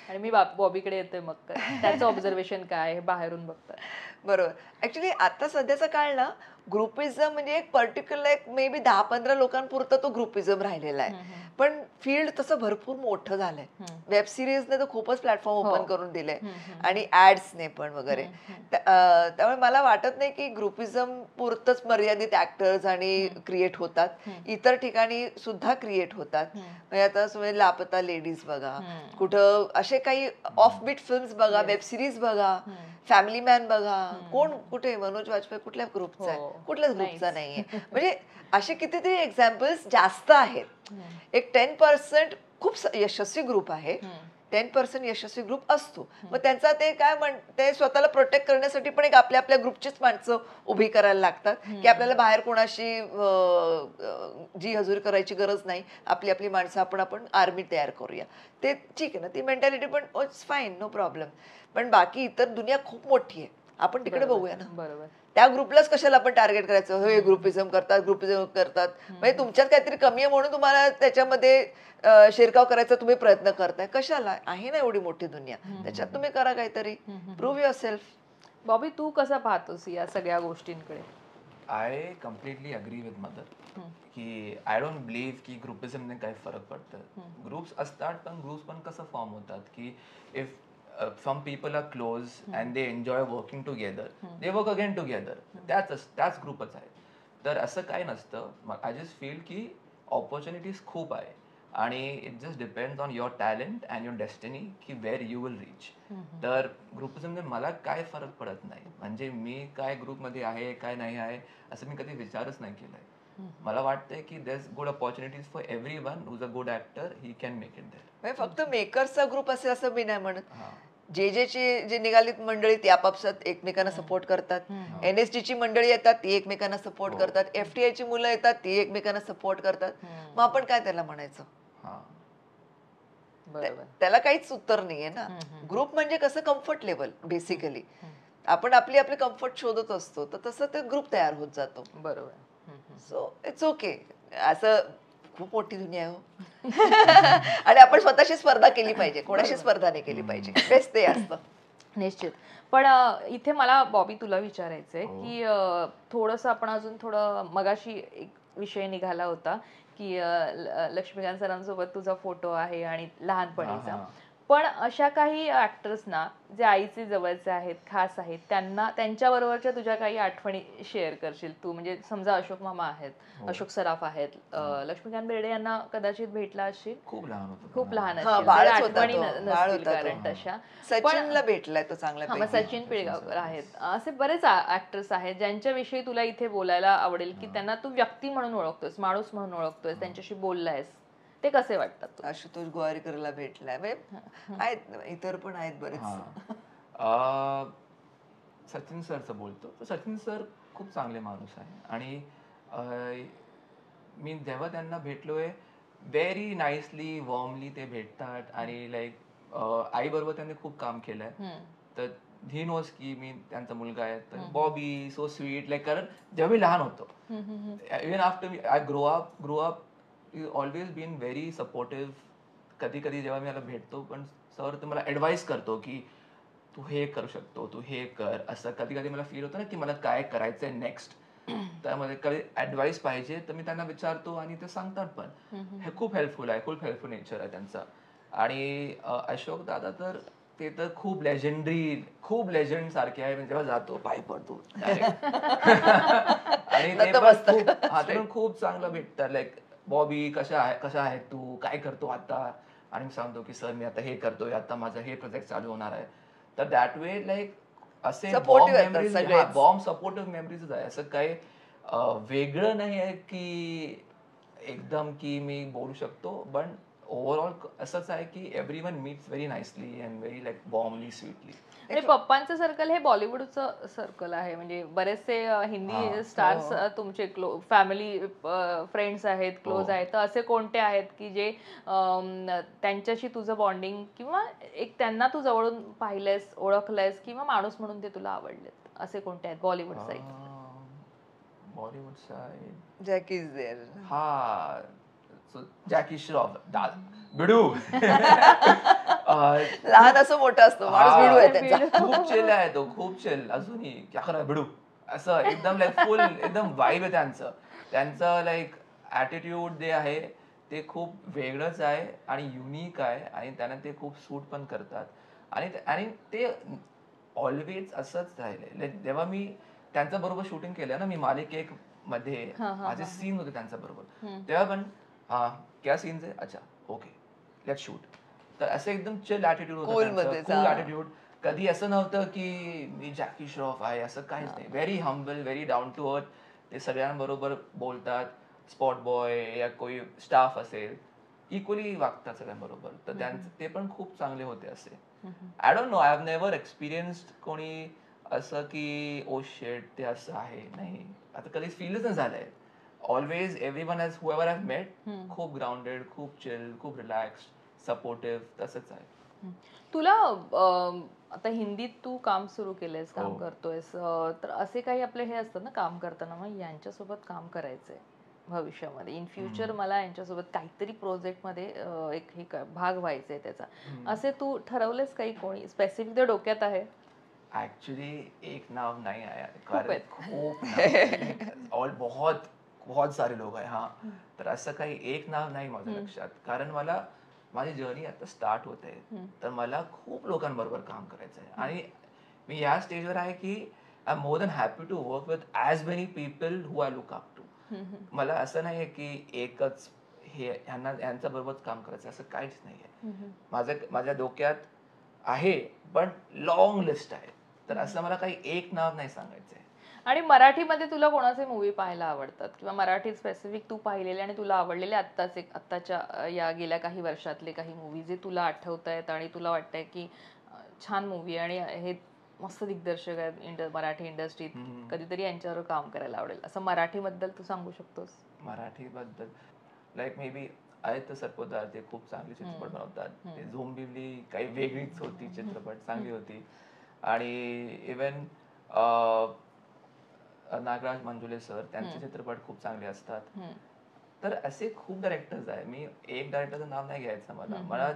आणि मी बॉबीकडे येते मग त्याचं ऑब्झर्वेशन काय आहे बाहेरून बघतात. बरोबर. ऍक्च्युली आता सध्याचा काळ ना ग्रुपिझम म्हणजे एक पर्टिक्युलर एक मे बी 10-15 लोकांपुरता तो ग्रुपिझम राहिलेला आहे. पण फील्ड तसं भरपूर मोठं झालंय. वेब सिरीजने तर खूपच प्लॅटफॉर्म ओपन करून दिले आणि ऍड्सने पण वगैरे. त्यामुळे मला वाटत नाही की ग्रुपिझम पुरतच मर्यादित ऍक्टर्स आणि क्रिएट होतात, इतर ठिकाणी सुद्धा क्रिएट होतात. म्हणजे आता समजा लापता लेडीज बघा, कुठं असे काही ऑफबीट फिल्म्स बघा, वेब सिरीज बघा, फॅमिली मॅन बघा, कोण कुठे मनोज वाजपेयी कुठल्या ग्रुपचा आहे, कुठल्याच ग्रुपचा नाहीये. म्हणजे असे कितीतरी एक्झाम्पल्स जास्त आहेत. एक 10% खूप यशस्वी ग्रुप आहे, 10% यशस्वी ग्रुप असतो. मग त्यांचा ते काय ते स्वतःला प्रोटेक्ट करण्यासाठी पण एक आपल्या आपल्या ग्रुपचीच माणसं उभी करायला लागतात की आपल्याला बाहेर कोणाशी जी हजूर करायची गरज नाही, आपली आपली माणसं आपण आर्मी तयार करूया. ते ठीक आहे ना, ती मेंटॅलिटी पण इट्स फाईन, नो प्रॉब्लेम. पण बाकी इतर दुनिया खूप मोठी आहे, आपण तिकडे बघूया ना. बरोबर. त्या ग्रुपलाच कशाला आपण टार्गेट करायचं, हे ग्रुपिझम करतात म्हणजे तुमच्यात काहीतरी कमी आहे म्हणून तुम्हाला त्याच्यामध्ये शिरकाव करायचा तुम्ही प्रयत्न करताय. कशाला? आहे ना एवढी मोठी दुनिया, त्याच्यात तुम्ही करा काहीतरी, प्रूव्ह युअर सेल्फ. बॉबी तू कसा पाहतोस या सगळ्या गोष्टींकडे? I completely agree with mother की आय डोंट बिलीव्ह की ग्रुपिझमने काही फरक पडतं. ग्रुप्स असतात पण ग्रुप्स पण कसं फॉर्म होतात की if some people are close and they enjoy working together, they work again together. त्याच ग्रुपच आहे. तर असं काही नसतं. आय जस्ट फील की ऑपॉर्च्युनिटीज खूप आहे आणि it just depends on your talent and your destiny की वेअर यू विल रीच. तर ग्रुपिझमने मला काय फरक पडत नाही. म्हणजे मी काय ग्रुपमध्ये आहे काय नाही आहे असं मी कधी विचारच नाही केलाय. मला वाटतंय की there is good opportunities for everyone who is a good actor, he can make it there. फक्त मेकर्सचा ग्रुप असेल असं मी नाही म्हणत. जे निघालीत मंडळी ती आपापसात एकमेकांना सपोर्ट करतात. NSG मंडळी येतात ती एकमेकांना सपोर्ट करतात. FTI ची मुलं येतात ती एकमेकांना सपोर्ट करतात. मग आपण काय त्याला म्हणायचं? त्याला काहीच उत्तर नाहीये ना. ग्रुप म्हणजे कसं कम्फर्ट लेवल बेसिकली. आपण आपली आपली कम्फर्ट शोधत असतो, तर तसं ते ग्रुप तयार होत जातो. बरोबर. So it's okay. असं खूप मोठी दुनिया आहे आणि आपण स्वतःशी स्पर्धा केली पाहिजे, कोणाशी स्पर्धा नाही केली पाहिजे. बेस्ट ते असतं. निश्चित. पण इथे मला बॉबी तुला विचारायचंय की थोडंसं आपण अजून थोडं मगाशी एक विषय निघाला होता की लक्ष्मीकांत सरांसोबत तुझा फोटो आहे आणि लहानपणीचा. पण अशा काही ऍक्टर्सना जे आईचे जवळचे आहेत, खास आहेत, त्यांना त्यांच्याबरोबरच्या तुझ्या काही आठवणी शेअर करशील तू? म्हणजे समजा अशोक मामा आहेत, अशोक सराफ आहेत, लक्ष्मीकांत बेर्डे यांना कदाचित भेटला असशील, खूप लहान होतो खूप लहान हा, असशील, बाळच तर होता आठवणी तो, बाळ नसतील होता तो. कारण तशा. सचिनला भेटलाय तो हा, चांगला मग सचिन पिळगावकर आहेत. असे बरेच ऍक्टर्स आहेत ज्यांच्याविषयी तुला इथे बोलायला आवडेल, की त्यांना तू व्यक्ती म्हणून ओळखतोस, माणूस म्हणून ओळखतोस, त्यांच्याशी बोललायस, ते कसे वाटतात तुला? आशुतोष गोवारीकरला भेटलाय म्हणजे आहेत, इतर पण आहेत बरेच. सचिन सरचं बोलतो तर सचिन सर खूप चांगले माणूस आहे आणि मी जेव्हा त्यांना भेटलोय व्हेरी नाईसली वॉर्मली ते भेटतात आणि लाईक आई बरोबर त्यांनी खूप काम केलंय तर ही नोज की मी त्यांचा मुलगा आहे तर बॉबी सो स्वीट लाईक कारण जेव्हा मी लहान होतो even after I grow up you always been very supportive. कधी कधी जेव्हा मी याला भेटतो पण सर तर मला ॲडवाईस करतो की तू हे करू शकतो, तू हे कर, असं कधी कधी मला फील होतं ना की मला काय करायचंय नेक्स्ट. त्यामध्ये कधी ॲडवाईस पाहिजे तर मी त्यांना विचारतो आणि ते सांगतात पण. हे खूप हेल्पफुल आहे, खूप हेल्पफुल नेचर आहे त्यांचं. आणि अशोक दादा तर ते तर खूप लेजंड सारखे आहे. म्हणजे जेव्हा जातो पाय पडतो आणि ते पण खूप चांगलं भेटतात. लाईक बॉबी कशा आहे तू, काय करतो आता, आणि मी सांगतो की सर मी आता हे करतोय, आता माझं हे प्रोजेक्ट चालू होणार आहे. तर दॅट वे लाईक असे बॉम्ब सपोर्टिव्ह मेमरीज आहे. असं काही वेगळं नाही आहे की एकदम की मी बोलू शकतो. पण ओव्हरऑल असंच आहे की everyone meets very nicely and very like warmly sweetly. आणि पप्पांचं सर्कल हे बॉलिवूडचं सर्कल आहे. म्हणजे बरेचसे हिंदी स्टार्स तुमचे फॅमिली फ्रेंड्स आहेत, क्लोज आहेत. तर असे कोणते आहेत की जे त्यांच्याशी तुझं बॉन्डिंग किंवा एक त्यांना तू जवळून पाहिलंयस, ओळखलंयस किंवा माणूस म्हणून ते तुला आवडलेत, असे कोणते आहेत Bollywood side? Bollywood side Jackie is there. हा, जॅकी श्रॉफ बिडू. लहान असं मोठं असतो माणूस बिडू आहे त्यांचा. खूप चिल आहे तो, खूप चिल. अजूनही क्या करा बिडू असं एकदम लाईक फुल एकदम वाईब आहे त्यांचं लाईक ऍटिट्यूड जे आहे ते खूप वेगळंच आहे आणि युनिक आहे आणि त्यांना ते खूप सूट पण करतात. आणि ते ऑलवेज असंच राहिले. जेव्हा मी त्यांच्या बरोबर शूटिंग केलं ना, मी मालिक एक मध्ये माझे सीन होते त्यांच्या बरोबर, तेव्हा पण हा क्या सीन्स आहे, अच्छा ओके लेट्स शूट. तर असं एकदम चिल ऍटिट्यूड होतं, कूल ऍटिट्यूड. कधी असं नव्हतं की मी जॅकी श्रॉफ आहे, असं काहीच नाही. Very humble, very down to earth. ते सगळ्यांबरोबर बोलतात, स्पॉट बॉय या कोणी स्टाफ असेल इक्वली वागतात सगळ्यांबरोबर. तर त्यांचे ते पण खूप चांगले होते असे. I don't know, I have never experienced कोणी असं की ओ शेट ते असं आहे, नाही आता कधीच फीलच नाही झालंय. Always everyone has whoever I have met खूप ग्राउंडेड, खूप चिल, खूप रिलॅक्स्ड, सपोर्टिव्ह, तसंच आहे. तुला आता हिंदीत तू काम सुरू केलंयस, काम करतोयस, तर असे काही आपले हे असतात ना काम करताना, मग यांच्यासोबत काम करायचंय भविष्यामध्ये, इन फ्युचर मला यांच्यासोबत काहीतरी प्रोजेक्टमध्ये एक हे भाग व्हायचंय त्याचा, असे तू ठरवलेस काही, कोणी स्पेसिफिक ते डोक्यात आहे? ऍक्च्युली एक नाव नाही आहे, कारण खूप बहुत बहुत सारे लोक आहे. हा, तर असं काही एक नाव नाही माझ्या लक्षात, कारण मला माझी जर्नी आता स्टार्ट होते. तर मला खूप लोकांबरोबर काम करायचं आहे आणि मी या स्टेजवर आहे की I am more than happy to work with as many people who I look up to. मला असं नाही आहे की एकच हे यांच्या बरोबरच काम करायचं, असं काहीच नाही आहे. माझ्या डोक्यात आहे पण लॉंग लिस्ट आहे. तर असं मला काही एक नाव नाही सांगायचंय. आणि मराठीमध्ये तुला कोणाचे मूवी पाहायला आवडतात, किंवा मराठी स्पेसिफिक तू पाहिलेले आणि तुला आवडलेले आत्ताच्या या गेल्या काही वर्षातले काही मूवी जे तुला आठवत आहेत आणि तुला वाटतंय की छान मूवी आणि हे मस्त दिग्दर्शक आहेत मराठी इंडस्ट्रीत, कधीतरी यांच्यावर काम करायला आवडेल, असं मराठीबद्दल तू सांगू शकतोस? मराठीबद्दल like maybe Aditya Sarpotdar, ते खूप चांगले चित्रपट बनवतात. ते झोंबिवली काही वेगळीच होती, चित्रपट चांगली होती. आणि इवन नागराज मंजुले सर, त्यांचे चित्रपट खूप चांगले असतात. तर असे खूप डायरेक्टर्स आहे. मी एक डायरेक्टरचं नाव नाही घ्यायचं, मला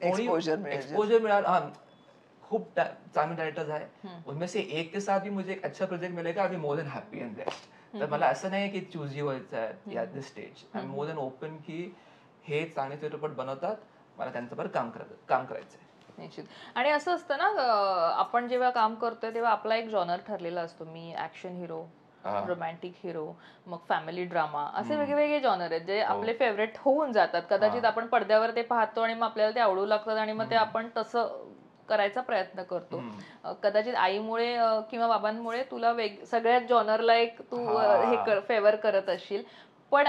एक्सपोजर मिळाला. खूप चांगले डायरेक्टर्स आहे, उनमें से एक के साथ भी मुझे एक अच्छा प्रोजेक्ट मिलेगा, I will be more than happy and blessed. तर मला असं नाही की चूजी व्हायचं आहे या this stage. I am more than open की हे चांगले चित्रपट बनवतात, मला त्यांच्यावर काम करायचंय. निश्चित. आणि असं असतं ना आपण जेव्हा काम करतोय तेव्हा आपला एक जॉनर ठरलेला असतो. मी ऍक्शन हिरो, रोमॅन्टिक हिरो, मग फॅमिली ड्रामा, असे वेगवेगळे जॉनर आहेत जे आपले फेवरेट होऊन जातात. कदाचित आपण पडद्यावर ते पाहतो आणि मग आपल्याला ते आवडू लागतात आणि मग ते आपण तसं करायचा प्रयत्न करतो. कदाचित आईमुळे किंवा बाबांमुळे तुला सगळ्याच जॉनरला एक तू हे फेवर करत असशील. पण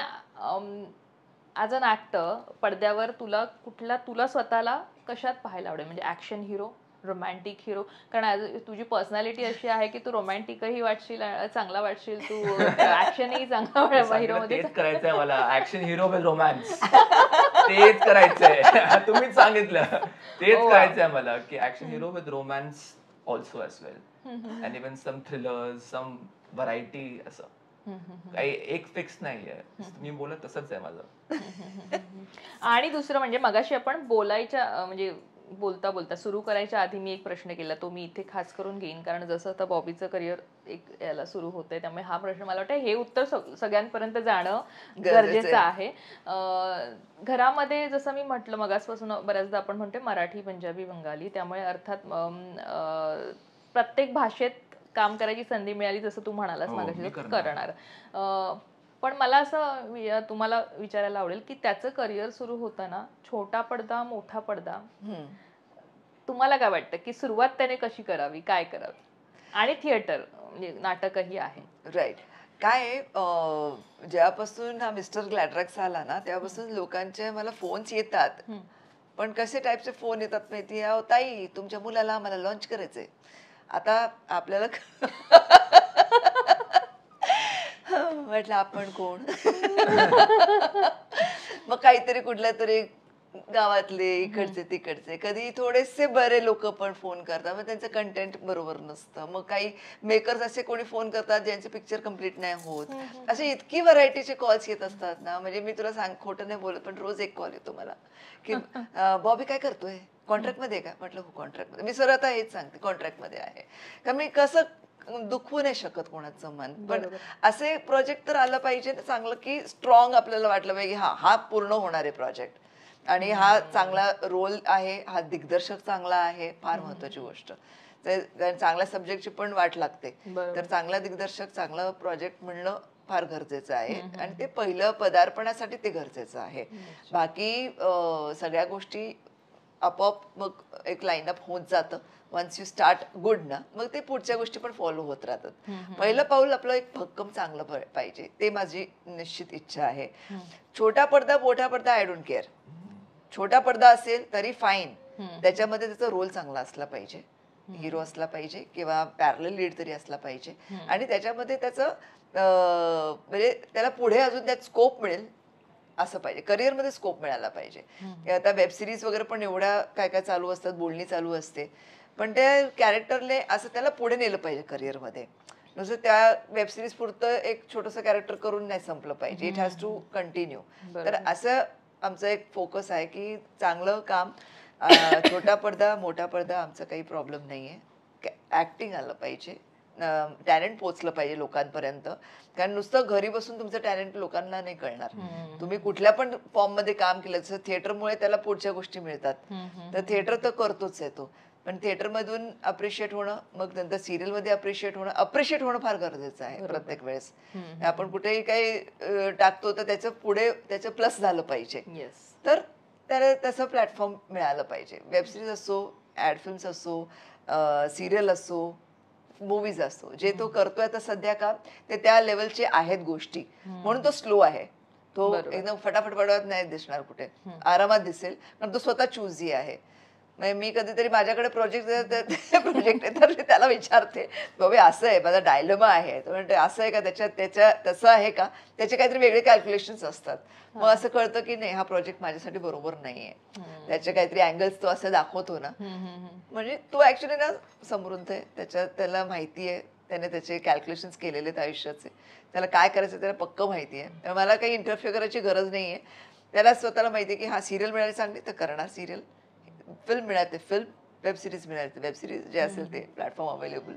ॲज अन ऍक्टर पडद्यावर तुला स्वतःला कशात पाहायला आवडेल? म्हणजे ऍक्शन हिरो, रोमॅन्टिक हिरो, कारण तुझी पर्सनॅलिटी अशी आहे की तू रोमॅन्टिकही वाटशील, चांगला वाटशील, तू ऍक्शनही चांगला हिरो मध्ये. तेच करायचंय मला, ऍक्शन हिरो विथ रोमॅन्स. तेच करायचंय. तुम्हीच सांगितलं, तेच करायचंय मला, की action hero with romance also as well, and even some thrillers, some variety. असं काही एक फिक्स नाहीये. तुम्ही बोलत तसंच आहे माझं. आणि दुसरं म्हणजे मगाशी आपण म्हणजे बोलता बोलता सुरू करायच्या आधी मी एक प्रश्न केला, तो मी इथे खास करून घेईन, कारण जसं आता बॉबीचं करिअर एक याला सुरू होतंय, त्यामुळे हा प्रश्न मला वाटतं हे उत्तर सगळ्यांपर्यंत जाणं गरजेचं आहे. घरामध्ये जसं मी म्हटलं मगासपासून बऱ्याचदा आपण म्हणतो मराठी, पंजाबी, बंगाली, त्यामुळे अर्थात प्रत्येक भाषेत काम करायची संधी मिळाली जसं तू म्हणालास मागाशी करणार. पण मला असं तुम्हाला विचारायला आवडेल की त्याचं करिअर सुरू होताना छोटा पडदा, मोठा पडदा, तुम्हाला काय वाटतं की सुरुवात त्याने कशी करावी, काय करावी? आणि थिएटर म्हणजे नाटकही आहे. राईट. काय जेव्हापासून हा मिस्टर ग्लॅड्रॅक्स आला ना तेव्हापासून लोकांचे मला फोन्स येतात. पण कसे टाईपचे फोन येतात माहिती आहे? ताई तुमच्या मुलाला आम्हाला लॉन्च करायचंय. आता आपल्याला म्हटलं आपण कोण? मग काहीतरी कुठल्या तरी गावातले इकडचे तिकडचे, कधी थोडेसे बरे लोक पण फोन करतात, मग त्यांचं कंटेंट बरोबर नसतं. मग काही मेकर्स असे कोणी फोन करतात ज्यांचे पिक्चर कम्प्लीट नाही होत. असे इतकी व्हरायटीचे कॉल्स येत असतात ना, म्हणजे मी तुला खोटं नाही बोलत, पण रोज एक कॉल येतो मला की बॉबी काय करतोय, कॉन्ट्रॅक्ट मध्ये का? म्हटलं हो कॉन्ट्रॅक्ट मध्ये. मी सरळ आता हेच सांगते, कॉन्ट्रॅक्ट मध्ये आहे. का मी कसं दुखवू नाही शकत कोणाचं मन, पण असे प्रोजेक्ट तर आलं पाहिजे चांगलं की स्ट्रॉंग आपल्याला वाटलं पाहिजे हा पूर्ण होणार आहे प्रोजेक्ट, आणि हा चांगला रोल आहे, हा दिग्दर्शक चांगला आहे, फार महत्वाची गोष्ट. चांगल्या सब्जेक्टची पण वाट लागते, तर चांगला दिग्दर्शक, चांगला प्रोजेक्ट म्हणणं फार गरजेचं आहे, आणि ते पहिलं पदार्पणासाठी ते गरजेचं आहे. बाकी सगळ्या गोष्टी आपोआप मग एक लाईनअप होत जातं. वन्स यू स्टार्ट गुड ना, मग ते पुढच्या गोष्टी पण फॉलो होत राहतात. पहिलं पाऊल आपलं एक भक्कम चांगलं पाहिजे, ते माझी निश्चित इच्छा आहे. छोटा पडदा, मोठा पडदा, आय डोंट केअर. छोटा पडदा असेल तरी फाईन, त्याच्यामध्ये त्याचा रोल चांगला असला पाहिजे, हिरो असला पाहिजे किंवा पॅरलल लीड तरी असला पाहिजे, आणि त्याच्यामध्ये त्याचं म्हणजे त्याला पुढे अजून त्यात स्कोप मिळेल असं पाहिजे, करिअरमध्ये स्कोप मिळाला पाहिजे. आता वेब सिरीज वगैरे पण एवढ्या काय काय चालू असतात, बोलणी चालू असते, पण त्या कॅरेक्टरने असं त्याला पुढे नेलं पाहिजे करिअरमध्ये. नुसतं त्या वेब सिरीज पुरतं एक छोटंसं कॅरेक्टर करून नाही संपलं पाहिजे, इट हॅज टू कंटिन्यू. तर असं आमचं एक फोकस आहे की चांगलं काम, छोटा पडदा, मोठा पडदा, आमचा काही प्रॉब्लेम नाहीये. ऍक्टिंग आलं पाहिजे, टॅलेंट पोचलं पाहिजे लोकांपर्यंत, कारण नुसतं घरी बसून तुमचं टॅलेंट लोकांना नाही कळणार. तुम्ही कुठल्या पण फॉर्म मध्ये काम केलं, जसं थिएटरमुळे त्याला पुढच्या गोष्टी मिळतात, तर थिएटर तर करतोच आहे तो, पण थिएटर मधून अप्रिशिएट होणं, मग नंतर सिरियल मध्ये अप्रिशिएट होणं फार गरजेचं आहे प्रत्येक वेळेस. आपण कुठेही काही टाकतो तर त्याचं पुढे त्याचं प्लस झालं पाहिजे, तर त्याला तसं प्लॅटफॉर्म मिळालं पाहिजे. वेब सिरीज असो, ऍड फिल्म्स असो, सिरियल असो, मूवीज असो, जे तो करतोय आता सध्या का ते त्या लेवलचे आहेत गोष्टी, म्हणून तो स्लो आहे. तो एकदम फटाफट नाही दिसणार कुठे, आरामात दिसेल, कारण तो स्वतः चूजी आहे. मी कधीतरी माझ्याकडे प्रोजेक्ट तर त्याला विचारते, बाबा असं आहे, माझा डायलेमा आहे, तो म्हणते असं आहे का, त्याच्या तसं आहे का, त्याचे काहीतरी वेगळे कॅल्क्युलेशन्स असतात. मग असं कळतं की नाही, हा प्रोजेक्ट माझ्यासाठी बरोबर नाहीये, त्याचे काहीतरी अँगल्स तो असं दाखवतो ना, म्हणजे तो ऍक्च्युली ना समृद्ध आहे, त्याला माहिती आहे, त्याने त्याचे कॅल्क्युलेशन्स केलेले आहेत आयुष्याचे, त्याला काय करायचं त्याला पक्क माहिती आहे. मला काही इंटरफिअर करायची गरज नाहीये, त्याला स्वतःला माहिती आहे की हा सिरियल मिळाली चांगली तर करणार सिरियल, फिल्म मिळाले फिल्म, वेब सिरीज मिळाले वेब सिरीज, जे असेल ते प्लॅटफॉर्म अवेलेबल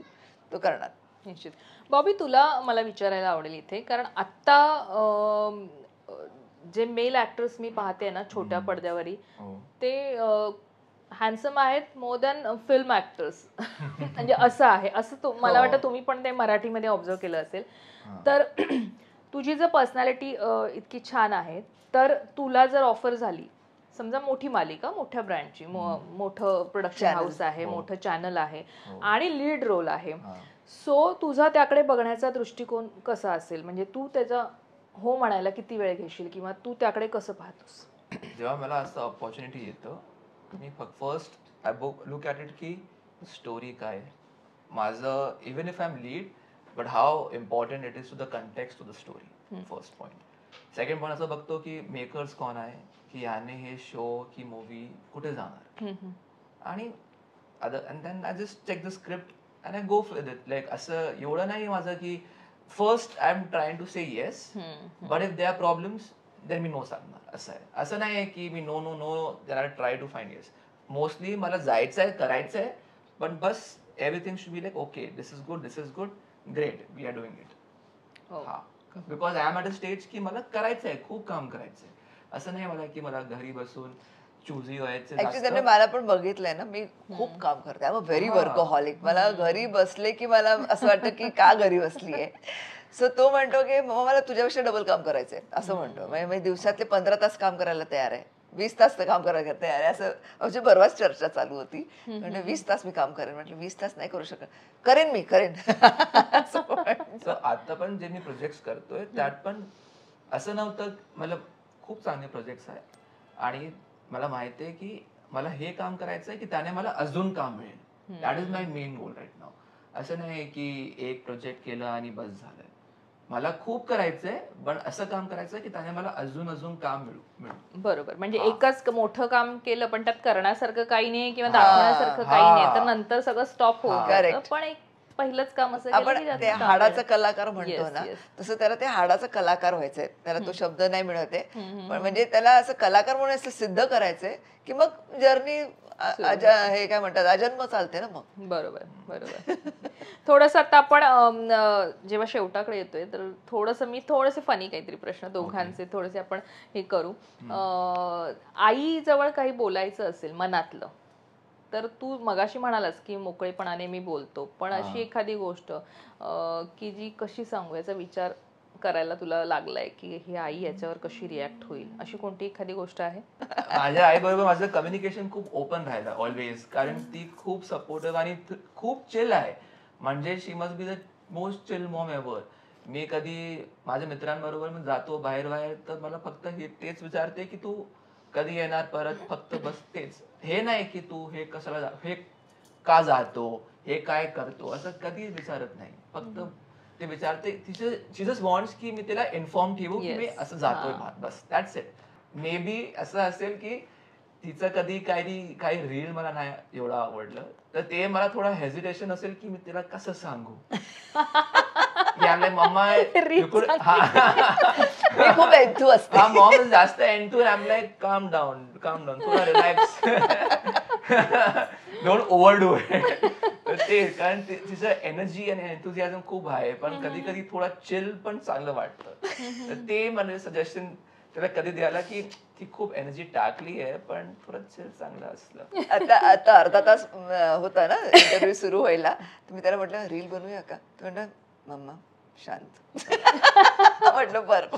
तो करणार. निश्चित. बॉबी, तुला मला विचारायला आवडेल इथे, कारण आत्ता जे मेल ऍक्टर्स मी पाहते ना छोट्या पडद्यावरी हो. ते हँडसम आहेत मोर दॅन फिल्म ऍक्टर्स म्हणजे असं आहे असं मला वाटतं तुम्ही पण ते मराठीमध्ये ऑब्झर्व केलं असेल. तर तुझी जर पर्सनॅलिटी इतकी छान आहे तर तुला जर ऑफर झाली समजा मोठी मालिका मोठ्या ब्रँडची मोठं प्रोडक्शन हाऊस आहे मोठं चॅनल आहे आणि लीड रोल आहे सो तुझा त्याकडे बघण्याचा दृष्टिकोन कसा असेल म्हणजे तू त्याचा हो म्हणायला किती वेळ घेशील किंवा तू त्याकडे कसं पाहतोस? जेव्हा मला असं ऑपॉर्च्युनिटी येतं मी first I look at it की स्टोरी काय माझं even if I am lead but how important it is to the context to the story first point. Second point असं बघतो की मेकर्स कोण आहे की याने हे शो की मूवी कुठे जाणार आणि and then I just check the script and I go with it like असं एवढं नाही माझं की first I am trying to say yes but if they are problems then मी नो सांगणार असं आहे. असं नाही आहे की मी no no no then I try to find yes. Mostly मला जायचं आहे करायचं आहे पण बस everything should be like okay this is good great we are doing it. हा because I am at a stage की मला करायचं आहे खूप काम करायचं आहे. असं नाही मला की मला घरी बसून चुजी व्हायचं. ऍक्च्युली त्याने मला पण बघितलंय ना मी खूप काम करते. I am a very workaholic. मला घरी बसले की मला असं वाटतं की का घरी बसली आहे. सो तो म्हणतो की मला तुझ्यापेक्षा डबल काम करायचंय असं म्हणतो. म्हणजे दिवसातले 15 तास काम करायला तयार आहे 20 तास काम करायला तयार आहे असं म्हणजे बरोबरच चर्चा चालू होती. म्हणजे 20 तास मी काम करेन म्हटलं 20 तास नाही करू शकत करेन मी करेन. आता पण जे मी प्रोजेक्ट करतोय त्यात पण असं नव्हतं मला खूप चांगले प्रोजेक्ट्स आहेत आणि मला माहिती आहे की मला हे काम करायचं आहे की त्याने मला अजून काम मिळेल. That is my main goal right now. असं नाही की एक प्रोजेक्ट केलं आणि बस झालं. मला खूप करायचंय पण असं काम करायचंय की त्याने मला अजून काम मिळू. बरोबर म्हणजे एकच मोठं काम केलं पण त्यात करण्यासारखं काही नाही किंवा दाखवण्यासारखं काही नाही तर नंतर सगळं स्टॉप होऊन जातं. पण एक पहिलंच काम असं आपण ते हाडाचा कलाकार म्हणतो ना तसं त्याला ते हाडाचा कलाकार व्हायचंय. त्याला तो शब्द नाही मिळत आहे पण म्हणजे त्याला असं कलाकार म्हणून असं सिद्ध करायचंय की मग जर्नी हे काय म्हणतात अजन्म चालते ना मग. बरोबर बरोबर. थोडस आता आपण जेव्हा शेवटाकडे येतोय तर मी थोडेसे फनी काहीतरी प्रश्न दोघांचे थोडेसे आपण हे करू. आई जवळ काही बोलायचं असेल मनातलं तर तू मगाशी म्हणालास की मोकळेपणाने मी बोलतो पण अशी एखादी गोष्ट की जी कशी सांगू याचा विचार करायला तुला लागलाय की ही आई याच्यावर कशी रिॲक्ट होईल अशी कोणती एखादी गोष्ट आहे? माझ्या आई बरोबर माझं कम्युनिकेशन खूप ओपन राहिलं ऑलवेज कारण ती खूप सपोर्टिव्ह आणि खूप चिल आहे. म्हणजे she must be the most chill mom ever. मी कधी माझ्या मित्रांबरोबर मी जातो बाहेर तर मला फक्त तेच विचारते की तू कधी येणार परत फक्त बस तेच. हे नाही की तू हे कशाला हे का जातो हे काय करतो असं कधी विचारत नाही. फक्त ते विचारते शी जस्ट वॉन्ट्स की मी तिला इन्फॉर्म ठेवू की मी असं जातोय बस दॅट्स इट. मे बी असं असेल की तिचं कधी काही रील मला नाही एवढं आवडलं तर ते मला थोडं हेजिटेशन असेल की मी तिला कसं सांगू. मम्मा खूप एंथू असते. हा मॉम इज जास्त एंथू आय एम लाईक काम डाऊन थोडा रिलॅक्स डोंट ओव्हरडू इट. ते कारण तिचं एनर्जी आणि एन्थुझियाझम खूप आहे पण कधी कधी थोडा चिल पण चांगलं वाटतं. तर ते मला सजेशन त्याला कधी द्यायला की ती खूप एनर्जी टाकली आहे पण थोडं चिल चांगलं असलं. आता अर्धा तास होता ना इंटरव्ह्यू सुरू व्हायला तर मी त्याला म्हटलं रील बनवूया का. तो म्हटलं मम्मा शांत. म्हटलं बरं.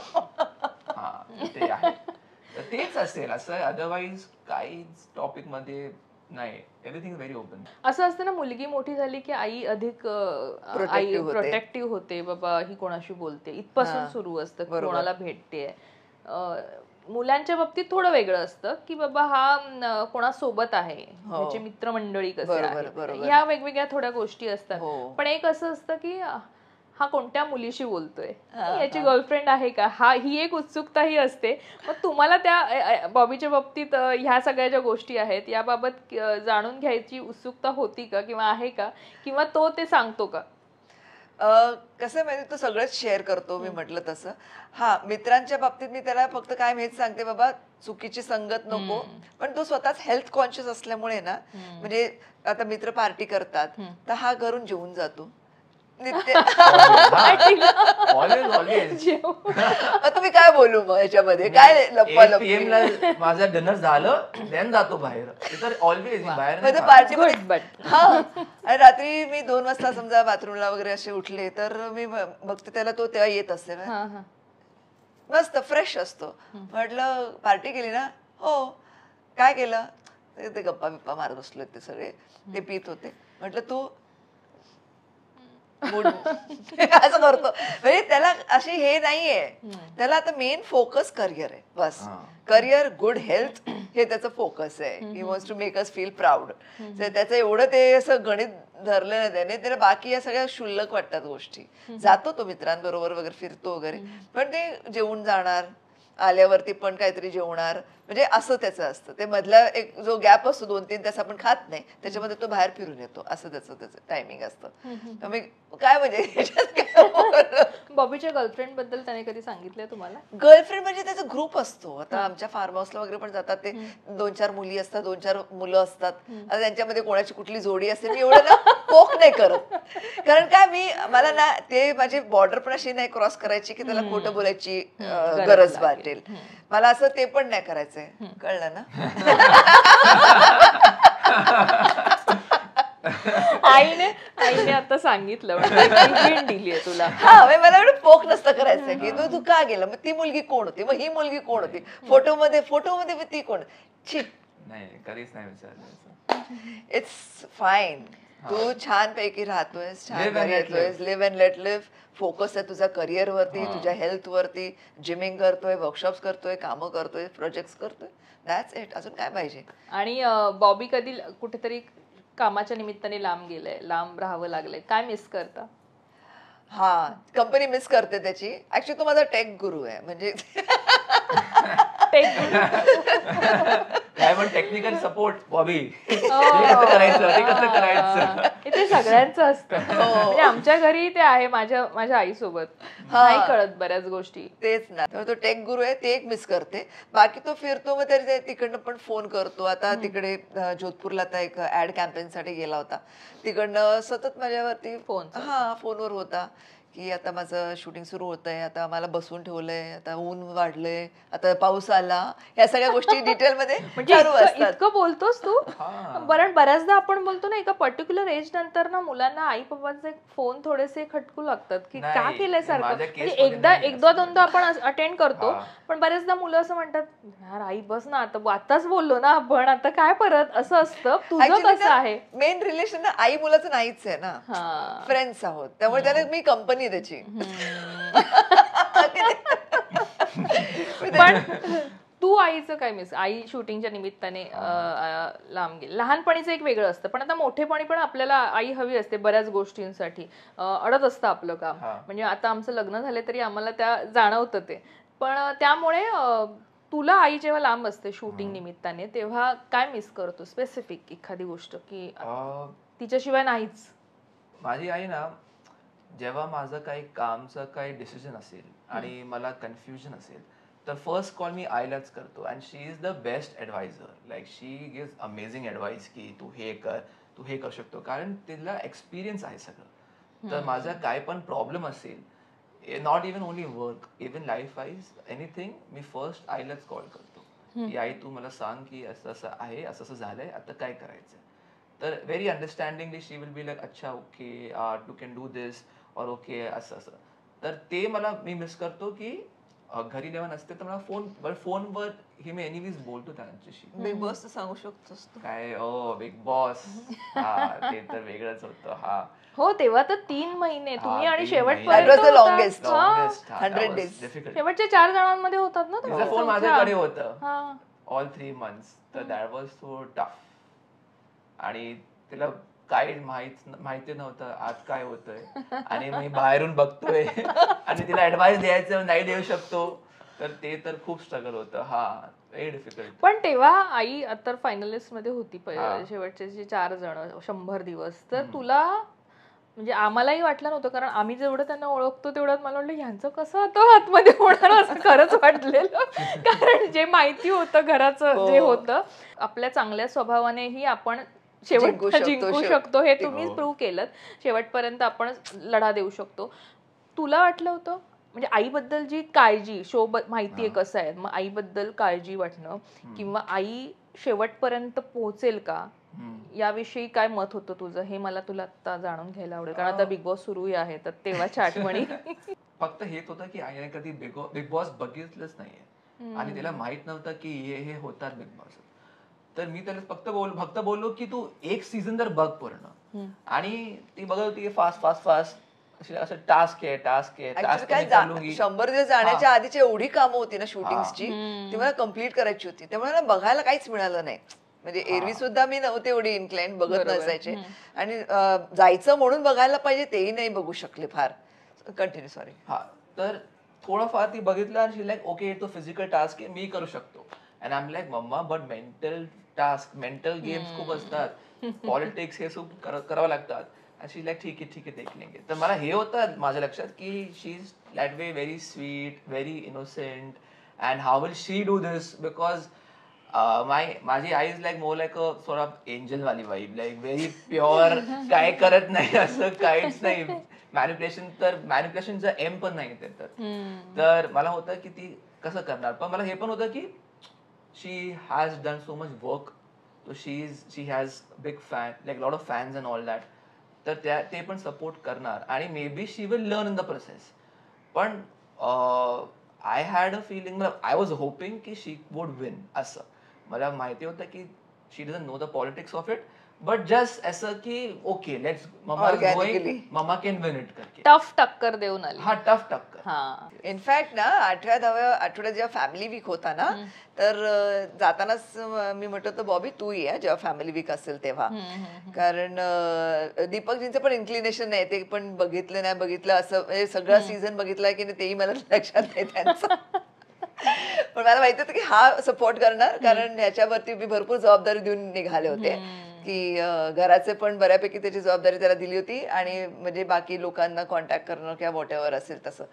हा ते आहे तेच असेल असं अदरवाईज काहीच टॉपिक मध्ये नाही. Everything very open. असं असतं ना मुलगी मोठी झाली की आई अधिक प्रोटेक्टिव्ह होते. बाबा ही कोणाशी बोलते इथपासून सुरू असतं कोणाला भेटते. मुलांच्या बाबतीत थोडं वेगळं असतं की बाबा हा कोणासोबत आहे त्याचे मित्रमंडळी कसे आहेत ह्या वेगवेगळ्या थोड्या गोष्टी असतात. पण एक असं असतं की हा कोणत्या मुलीशी बोलतोय याची गर्लफ्रेंड आहे का ही एक उत्सुकताही असते. मग तुम्हाला त्या बॉबीच्या बाबतीत ह्या सगळ्या ज्या गोष्टी आहेत याबाबत जाणून घ्यायची उत्सुकता होती का किंवा आहे का किंवा तो ते सांगतो का? कसं माहिती तो सगळंच शेअर करतो मी म्हटलं तसं. हा मित्रांच्या बाबतीत मी त्याला फक्त काय हेच सांगते बाबा चुकीची संगत नको. पण तो स्वतःच हेल्थ कॉन्शियस असल्यामुळे ना म्हणजे आता मित्र पार्टी करतात तर हा घरून जेवून जातो नित्य ऑलवेज ऑलवेज. मग तुम्ही काय बोलू मग याच्यामध्ये काय लपवा 8 PM ला माझा डिनर झालं देन जातो बाहेर. ते तर ऑलवेज बाहेर नाही खात. पार्टी हा आणि रात्री मी 2 वाजता समजा बाथरूमला वगैरे असे उठले तर मी बघते त्याला तो तेव्हा येत असते ना, मस्त फ्रेश असतो. म्हटलं पार्टी केली ना, हो काय केलं ते गप्पा बिप्पा मारत बसले ते सगळे, ते पित होते. म्हटलं तू असं करतो म्हणजे त्याला अशी हे नाहीये, त्याला आता मेन फोकस करिअर आहे बस. करिअर, गुड हेल्थ हे त्याचं फोकस आहे. He wants to make us feel proud. त्याचं एवढं ते असं गणित धरलं ना त्याने, त्याला बाकी या सगळ्या क्षुल्लक वाटतात गोष्टी. जातो तो मित्रांबरोबर वगैरे फिरतो वगैरे, पण ते जेवून जाणार, आल्यावरती पण काहीतरी जेवणार, म्हणजे असं त्याचं असतं. ते मधला एक जो गॅप असतो 2-3 तास आपण खात नाही, त्याच्यामध्ये तो बाहेर फिरून येतो, असं त्याचं टायमिंग असतं. त्यामुळे काय म्हणजे बॉबीच्या गर्लफ्रेंड बद्दल त्याने कधी सांगितलंय तुम्हाला? गर्लफ्रेंड म्हणजे त्याचा ग्रुप असतो. आता आमच्या फार्म हाऊसला वगैरे पण जातात ते, 2-4 मुली असतात, 2-4 मुलं असतात. आता त्यांच्यामध्ये कोणाची कुठली जोडी असते मी एवढं ना पोक नाही करत, कारण काय मला ना ते माझी बॉर्डर पण अशी नाही क्रॉस करायची की त्याला खोटं बोलायची गरज वाटेल. मला असं ते पण नाही करायचंय, कळलं ना. आईने आता सांगितलं म्हणजे दिलीये तुला. हा मला एवढं पोक नसतं करायचंय की तू का गेला, मग ती मुलगी कोण होती, मग ही मुलगी कोण होती, फोटोमध्ये ती कोण. नाही कधीच नाही विचारलं. It's fine. तू छान पैकी राहतोय, छान घरी येतोय, live and let live. Focus आहे तुझा करिअर वरती, तुझ्या हेल्थ वरती. जिमिंग करतोय, वर्कशॉप्स करतोय, कामं करतोय, प्रोजेक्ट्स करतोय. That's it. अजून काय पाहिजे. आणि बॉबी कधी कुठेतरी कामाच्या निमित्ताने लांब गेलंय, लांब राहावं लागलंय, काय मिस करता? हा कंपनी मिस करते त्याची. ऍक्च्युली तो माझा टेक गुरु आहे, म्हणजे काय पण टेक्निकल सपोर्ट बॉबी, कसं करायचं ते कसं करायचं ते सगळ्यांचं असतं. म्हणजे आमच्या घरी ते आहे, माझ्या आईसोबत नाही कळत बऱ्याच गोष्टी. तेच ना, तो टेक गुरु आहे, ते एक मिस करते. बाकी तो फिरतो, मग तरी तिकडनं पण फोन करतो. आता तिकडे जोधपूरला आता एक ऍड कॅम्पेन साठी गेला होता, तिकडनं सतत माझ्यावरती फोनवर होता की आता माझं शूटिंग सुरू होतंय, आता आम्हाला बसवून ठेवलंय, आता ऊन वाढलंय, आता पाऊस आला, या सगळ्या गोष्टी डिटेलमध्ये इतकं बोलतोस तू. बऱ्याचदा आपण बोलतो ना, एका पर्टिक्युलर एज नंतर ना मुलांना आई बाबांचे फोन थोडेसे खटकू लागतात की का केलंय सारखं. एकदा दोनदा आपण अटेंड करतो, पण बऱ्याचदा मुलं असं म्हणतात यार आई बस ना, आताच बोललो ना आपण, आता काय परत, असं असतं. तुझं कसं आहे? मेन रिलेशन ना आई मुलाचं नाहीच आहे ना, फ्रेंड्स आहोत, त्यामुळे त्याला मी कंपनी त्याची. पण तू आईचं काय मिस? आई शूटिंगच्या निमित्ताने लांब गेली. लहानपणीचं एक वेगळं असतं, पण आता मोठेपणी पण आपल्याला आई हवी असते बऱ्याच गोष्टींसाठी. अडत असतं आपलं काम. म्हणजे आता आमचं लग्न झालं तरी आम्हाला त्या जाणवतं ते. पण त्यामुळे तुला आई जेव्हा लांब असते शूटिंग निमित्ताने, तेव्हा काय मिस करतो स्पेसिफिक एखादी गोष्ट की तिच्याशिवाय नाहीच? माझी आई ना, जेव्हा माझं काही कामचं काही डिसिजन असेल आणि मला कन्फ्युजन असेल तर फर्स्ट कॉल मी आईलाच करतो. And she is the best adviser. Like she gives amazing advice की तू हे कर, तू हे करू शकतो, कारण तिला एक्सपिरियन्स आहे सगळं. तर माझा काय पण प्रॉब्लेम असेल, not even only work, even life wise anything, मी फर्स्ट आईलाच कॉल करतो की आई तू मला सांग की असं असं आहे, असं असं झालंय, आता काय करायचं. तर very understandingly she will be like अच्छा okay you can do this और ओके असं असं. तर ते मी मिस करतो की घरी जेव्हा नसते तर मला फोनवर हे मी एनिवेज बोलतो त्यांच्याशी. बिग बॉस सांगू शकतोस काय बिग बॉस, ते तर वेगळंच होतं. हो तेव्हा तर 3 महिने तुम्ही आणि शेवटपर्यंत शेवटच्या 4 जणांमध्ये होतात ना. तिचा फोन माझ्याकडे होतं ऑल 3 months. तर दॅट वॉज सो टफ. आणि तिला काही माहिती नव्हतं आज काय होतंय, आणि मी बाहेरून बघतोय आणि तिला ऍडवाइस द्यायचं नाही देऊ शकतो, तर ते तर खूप स्ट्रगल होतं. Very difficult. पण तेव्हा आई आता फायनलिस्ट मध्ये होती शेवटचे जे 4 जण 100 दिवस. तर तुला म्हणजे आम्हालाही वाटलं नव्हतं, कारण आम्ही जेवढं त्यांना ओळखतो तेवढं मला वाटलं ह्यांचं कसं आता आतमध्ये होणार, असं खरंच वाटलेलं. कारण जे माहिती होतं घराचं जे होतं, आपल्या चांगल्या स्वभावानेही आपण शेवट जिंकू शकतो हे तुम्ही हो. प्रूव्ह केलं. शेवटपर्यंत आपण लढा देऊ शकतो. तुला वाटलं होतं म्हणजे आईबद्दल जी काळजी शो माहितीये कसं आहे, मग आईबद्दल काळजी वाटणं किंवा आई शेवटपर्यंत पोहोचेल का याविषयी काय मत होतं तुझं, हे मला तुला आता जाणून घ्यायला आवडेल. कारण आता बिग बॉस सुरूही आहे, तर तेव्हाच्या आठवणी. फक्त हेच होतं की आईने कधी बिग बॉस बघितलंच नाहीये आणि तिला माहित नव्हतं की हे होतात बिग बॉस. तर मी त्याला फक्त बोललो की तू एक सीझन तर बघ पूर्ण. आणि ती बघत होती फास्ट फास्ट फास्ट असं टास्क आहे Actually काय 100 दिवस जाण्याच्या आधीची एवढी कामं होती ना शूटिंगची, ती मला कम्प्लीट करायची होती. त्यामुळे मला बघायला काहीच मिळालं नाही. म्हणजे एरवी सुद्धा मी नव्हते एवढी इन्क्लाइंड, बघत नसायचे. आणि जायचं म्हणून बघायला पाहिजे तेही नाही बघू शकले फार. Continue sorry. हा, तर थोडंफार ती बघितलं आणि लाईक ओके तो फिजिकल टास्क आहे, मी करू शकतो. And I am like mamma but mental task, mental games खूप असतात, पॉलिटिक्स हे खूप करावं लागतात. आणि शी लाईक ठीक आहे देख लेंगे. तर मला हे होतं माझ्या लक्षात की she is that way very sweet, very innocent, and how will she do this because माझी आई is like more like a sort of angel वाली वाईब, लाईक व्हेरी प्युअर, काय करत नाही असं काहीच नाही. मॅनिप्युलेशनचा एम पण नाही ते. तर मला होतं की ती कसं करणार. पण मला हे पण होतं की she has done so much work, so she has big fan, like lot of fans and all that. तर ते पण सपोर्ट करणार आणि may be she will learn in the process. पण I had a feeling, I was hoping की she would win. असं मला माहिती होतं की she doesn't know the politics of it, but just असं की okay let's mama can win it करके टफ टक्कर देऊन आली. हा टफ टक्कर. हा, इनफॅक्ट ना 8व्या आठवड्यात जेव्हा फॅमिली वीक होता ना, तर जातानाच मी म्हटलं होतं बॉबी तू ये जेव्हा फॅमिली वीक असेल तेव्हा. कारण दीपकजींचं पण इन्क्लिनेशन नाही, ते पण बघितलं असं म्हणजे सगळा सीझन बघितलाय की नाही तेही मला लक्षात नाही त्यांचं. पण मला माहिती होतं की हा सपोर्ट करणार, कारण ह्याच्यावरती मी भरपूर जबाबदारी देऊन निघाले होते की घराचे पण बऱ्यापैकी त्याची जबाबदारी त्याला दिली होती. आणि म्हणजे बाकी लोकांना कॉन्टॅक्ट करणं किंवा वॉट एव्हर असेल तसं.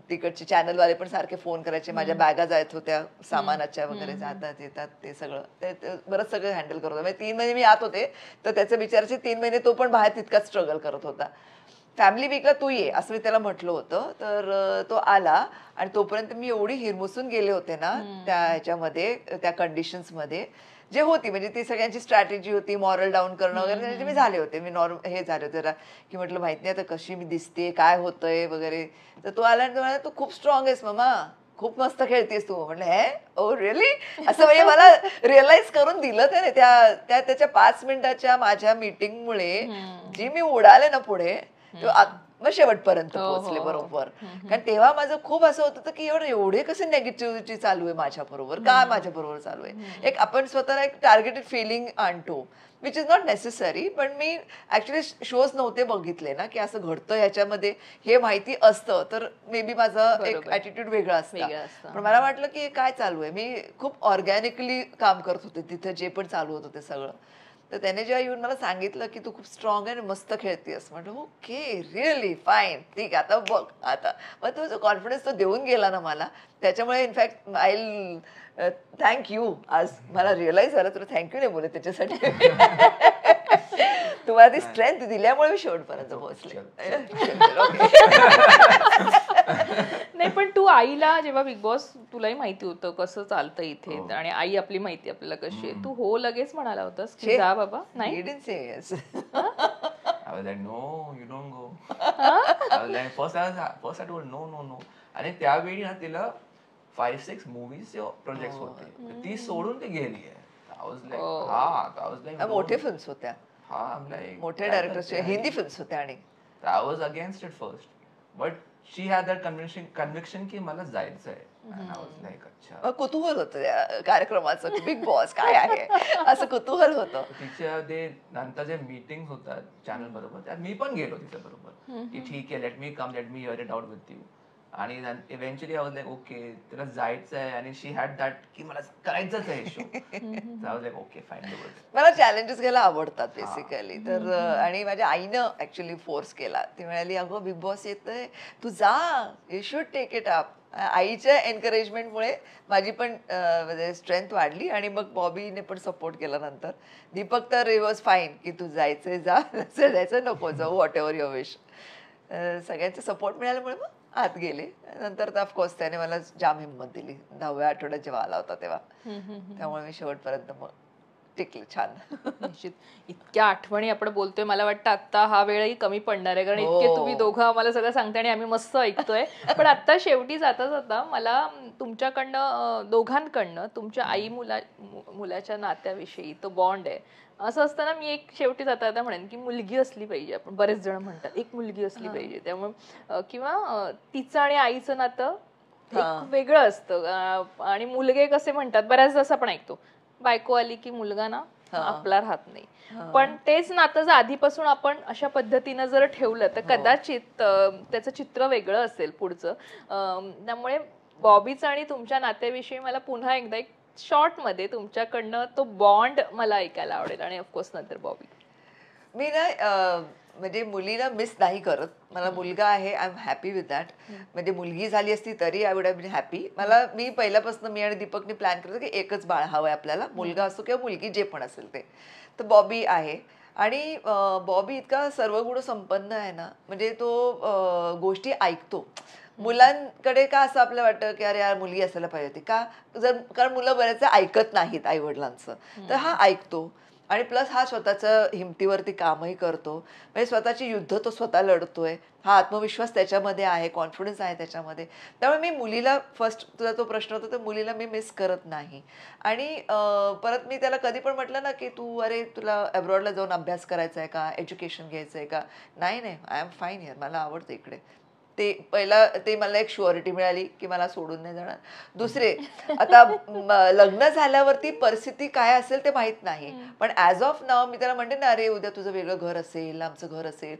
तिकडचे चॅनलवाले पण सारखे फोन करायचे, माझ्या बॅगा जायत होत्या सामानाच्या वगैरे, जातात येतात ते सगळं बरंच सगळं हँडल करत होता. म्हणजे 3 महिने मी आत होते तर त्याचे बिचाराचे 3 महिने तो पण बाहेर तितकाच स्ट्रगल करत होता. फॅमिली वीकला तू ये असं मी त्याला म्हटलं होतं. तर तो आला आणि तोपर्यंत मी एवढी हिरमुसून गेले होते ना त्या ह्याच्यामध्ये, त्या कंडिशन्समध्ये जे होती. म्हणजे ती सगळ्यांची स्ट्रॅटेजी होती, मॉरल डाऊन करणं वगैरे, मी झाले होते, मी हे झाले होते जरा की म्हटलं माहित नाही आता कशी मी दिसते, काय होतंय वगैरे. तर तो आला आणि तो म्हणाला तू खूप स्ट्रॉंग आहेस मम्मा, खूप मस्त खेळतेस तू. म्हटलं हे ओ रिअली असं. म्हणजे मला रिअलाइज करून दिलं त्याने त्याच्या 5 मिनिटाच्या माझ्या मीटिंगमुळे जी मी उडाले ना पुढे, मग शेवटपर्यंत पोहोचले बरोबर. कारण तेव्हा माझं खूप असं होत होतं की एवढे कसे नेगेटिव्हिटी चालू आहे माझ्या बरोबर, काय माझ्या बरोबर चालू आहे. एक आपण स्वतःला एक टार्गेटेड फिलिंग आणतो विच इज नॉट नेसेसरी. पण मी ऍक्च्युली शोज नव्हते बघितले ना की असं घडतं ह्याच्यामध्ये, हे माहिती असतं तर मे बी माझं एक ऍटिट्यूड वेगळा असतं. पण मला वाटलं की काय चालू आहे, मी खूप ऑर्गॅनिकली काम करत होते तिथे जे पण चालू होतं ते सगळं. तर त्याने जेव्हा येऊन मला सांगितलं की तू खूप स्ट्रॉंग आहे आणि मस्त खेळतेस, म्हटलं ओके रिअली फाईन, ठीक आहे आता बघ आता. मग तो जो कॉन्फिडन्स तो देऊन गेला ना मला, त्याच्यामुळे इनफॅक्ट आय थँक्यू. आज मला रिअलाइज झालं, तुला थँक्यू नाही बोलले त्याच्यासाठी. तुम्हाला ती स्ट्रेंथ दिल्यामुळे मी शेवटपर्यंत पोहोचले. नाही पण तू आईला जेव्हा बिग बॉस, तुलाही माहिती होतं कसं चालतं इथे, आणि आई आपली माहिती आपल्याला कशी आहे, तू हो लगेच म्हणाला होतास की जा बाबा. नाही I was like, no, you don't go. I was like, first I told no. आणि त्यावेळी ना तिला 5-6 मूवीज प्रोजेक्ट होते, ती सोडून ती गेली आहे. I was like, मोठे फिल्म्स होत्या, मोठे डायरेक्टर्सचे हिंदी फिल्म्स होत्या. आणि I was against it first, but she had that conviction की मला जायचं आहे. And I was like, अच्छा. कुतूहल होतं त्या कार्यक्रमाचं, बिग बॉस काय आहे असं कुतूहल होतं. तिच्या ते नंतर जे मीटिंग होतात चॅनल बरोबर, त्यात मी पण गेलो तिच्या बरोबर की ठीक आहे let me come, let me hear it out with you. आणि eventually I was like okay तुला जायचं आहे, आणि शी हॅड दॅट की मला करायचंच आहे show. I was like okay fine. मला चॅलेंजेस घ्यायला आवडतात बेसिकली. तर आणि माझ्या आईनं ऍक्च्युली फोर्स केला, ती म्हणाली अगं बिग बॉस येतोय तू जा, you should take it up. आईच्या एनकरेजमेंटमुळे माझी पण म्हणजे स्ट्रेंथ वाढली आणि मग बॉबीने पण सपोर्ट केला नंतर. दीपक तर इट वॉज फाईन की तू जायचंय जा, जायचं नको जाऊ, व्हॉट एव्हर युअर विश. सगळ्यांचा सपोर्ट मिळाल्यामुळे मग आत गेले. नंतर तर ऑफकोर्स त्याने मला जाम हिंमत दिली 10व्या आठवड्यात जेव्हा आला होता तेव्हा. त्यामुळे मी शेवटपर्यंत मग टिकले छान. निश्चित. इतक्या आठवणी आपण बोलतोय, मला वाटतं आता हा वेळही कमी पडणार आहे, कारण इतके हो. तुम्ही दोघं आम्हाला सगळं सांगताय आणि आम्ही मस्त ऐकतोय. पण आता शेवटी जाता जाता मला तुमच्याकडनं दोघांकडनं तुमच्या आई मुलाच्या नात्याविषयी तो बॉन्ड आहे असं असताना मी एक शेवटी जाता जाता म्हणेन की मुलगी असली पाहिजे. आपण बरेच जण म्हणतात एक मुलगी असली पाहिजे, त्यामुळे किंवा तिचं आणि आईचं नातं एक वेगळं असतं. आणि मुलगे कसे म्हणतात बऱ्याचदा असं आपण ऐकतो, बायको आली की मुलगा ना आपला राहत नाही. पण तेच नातं जर आधीपासून आपण अशा पद्धतीनं जर ठेवलं तर कदाचित त्याचं चित्र वेगळं असेल पुढचं. त्यामुळे बॉबीचं आणि तुमच्या नात्याविषयी मला पुन्हा एकदा एक शॉर्ट मध्ये तुमच्याकडनं तो बॉन्ड मला ऐकायला आवडेल. आणि ऑफकोर्स नंतर बॉबी. मी ना म्हणजे मुलीला मिस नाही करत. मला मुलगा आहे, I am happy with that. म्हणजे मुलगी झाली असती तरी I would have been happy. मी पहिल्यापासून मी आणि दीपकने प्लॅन करतो की एकच बाळ हवंय आपल्याला, मुलगा असो किंवा मुलगी जे पण असेल ते. तर बॉबी आहे आणि बॉबी इतका सर्वगुण संपन्न आहे ना, म्हणजे तो गोष्टी ऐकतो. मुलांकडे का असं आपल्याला वाटतं की अरे यार मुलगी असायला पाहिजे होती का, कारण मुलं बऱ्याच ऐकत नाहीत आई वडिलांचं, तर हा ऐकतो. आणि प्लस हा स्वतःच्या हिमतीवरती कामही करतो, म्हणजे स्वतःची युद्ध तो स्वतः लढतोय. हा आत्मविश्वास त्याच्यामध्ये आहे, कॉन्फिडन्स आहे त्याच्यामध्ये. त्यामुळे मी मुलीला फर्स्ट, तुझा तो प्रश्न होता, तर मुलीला मी मिस करत नाही. आणि परत मी त्याला कधी पण म्हटलं ना की तू अरे तुला अब्रॉडला जाऊन अभ्यास करायचा आहे का, एज्युकेशन घ्यायचं आहे का, नाही नाही आय एम फाईन हिअर, मला आवडतं इकडे. ते मला एक शुअरिटी मिळाली की मला सोडून नाही जाणार. दुसरे, आता लग्न झाल्यावरती परिस्थिती काय असेल ते माहित नाही, पण ऍज ऑफ नाव मी त्याला म्हणते ना, अरे उद्या तुझं वेगळं घर असेल, आमचं घर असेल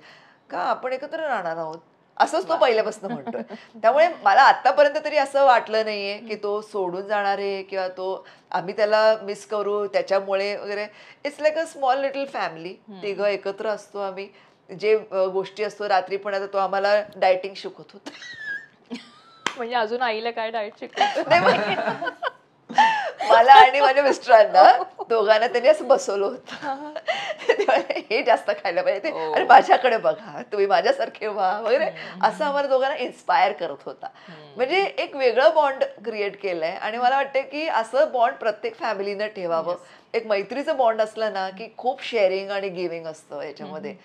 का, आपण एकत्र राहणार आहोत, असंच तो पहिल्यापासून म्हणतोय. त्यामुळे मला आतापर्यंत तरी असं वाटलं नाहीये की तो सोडून जाणार आहे किंवा आम्ही त्याला मिस करू त्याच्यामुळे वगैरे. It's like a small little family. तिघं एकत्र असतो आम्ही, जे गोष्टी असतो. रात्री पण आता तो आम्हाला डायटिंग शिकवत होता. म्हणजे अजून आईला काय डाएट शिकवतो? मला आणि माझ्या मिस्टरांना दोघांना त्यांनी असं बसवलं होतं, हे जास्त खायला पाहिजे ते, आणि माझ्याकडे बघा, तुम्ही माझ्यासारखे व्हा वगैरे, असं आम्हाला दोघांना इन्स्पायर करत होता. म्हणजे एक वेगळं बॉन्ड क्रिएट केलंय. आणि मला वाटतं की असं बॉन्ड प्रत्येक फॅमिलीनं ठेवावं. एक मैत्रीचं बॉन्ड असलं ना की खूप शेअरिंग आणि गिव्हिंग असतं याच्यामध्ये,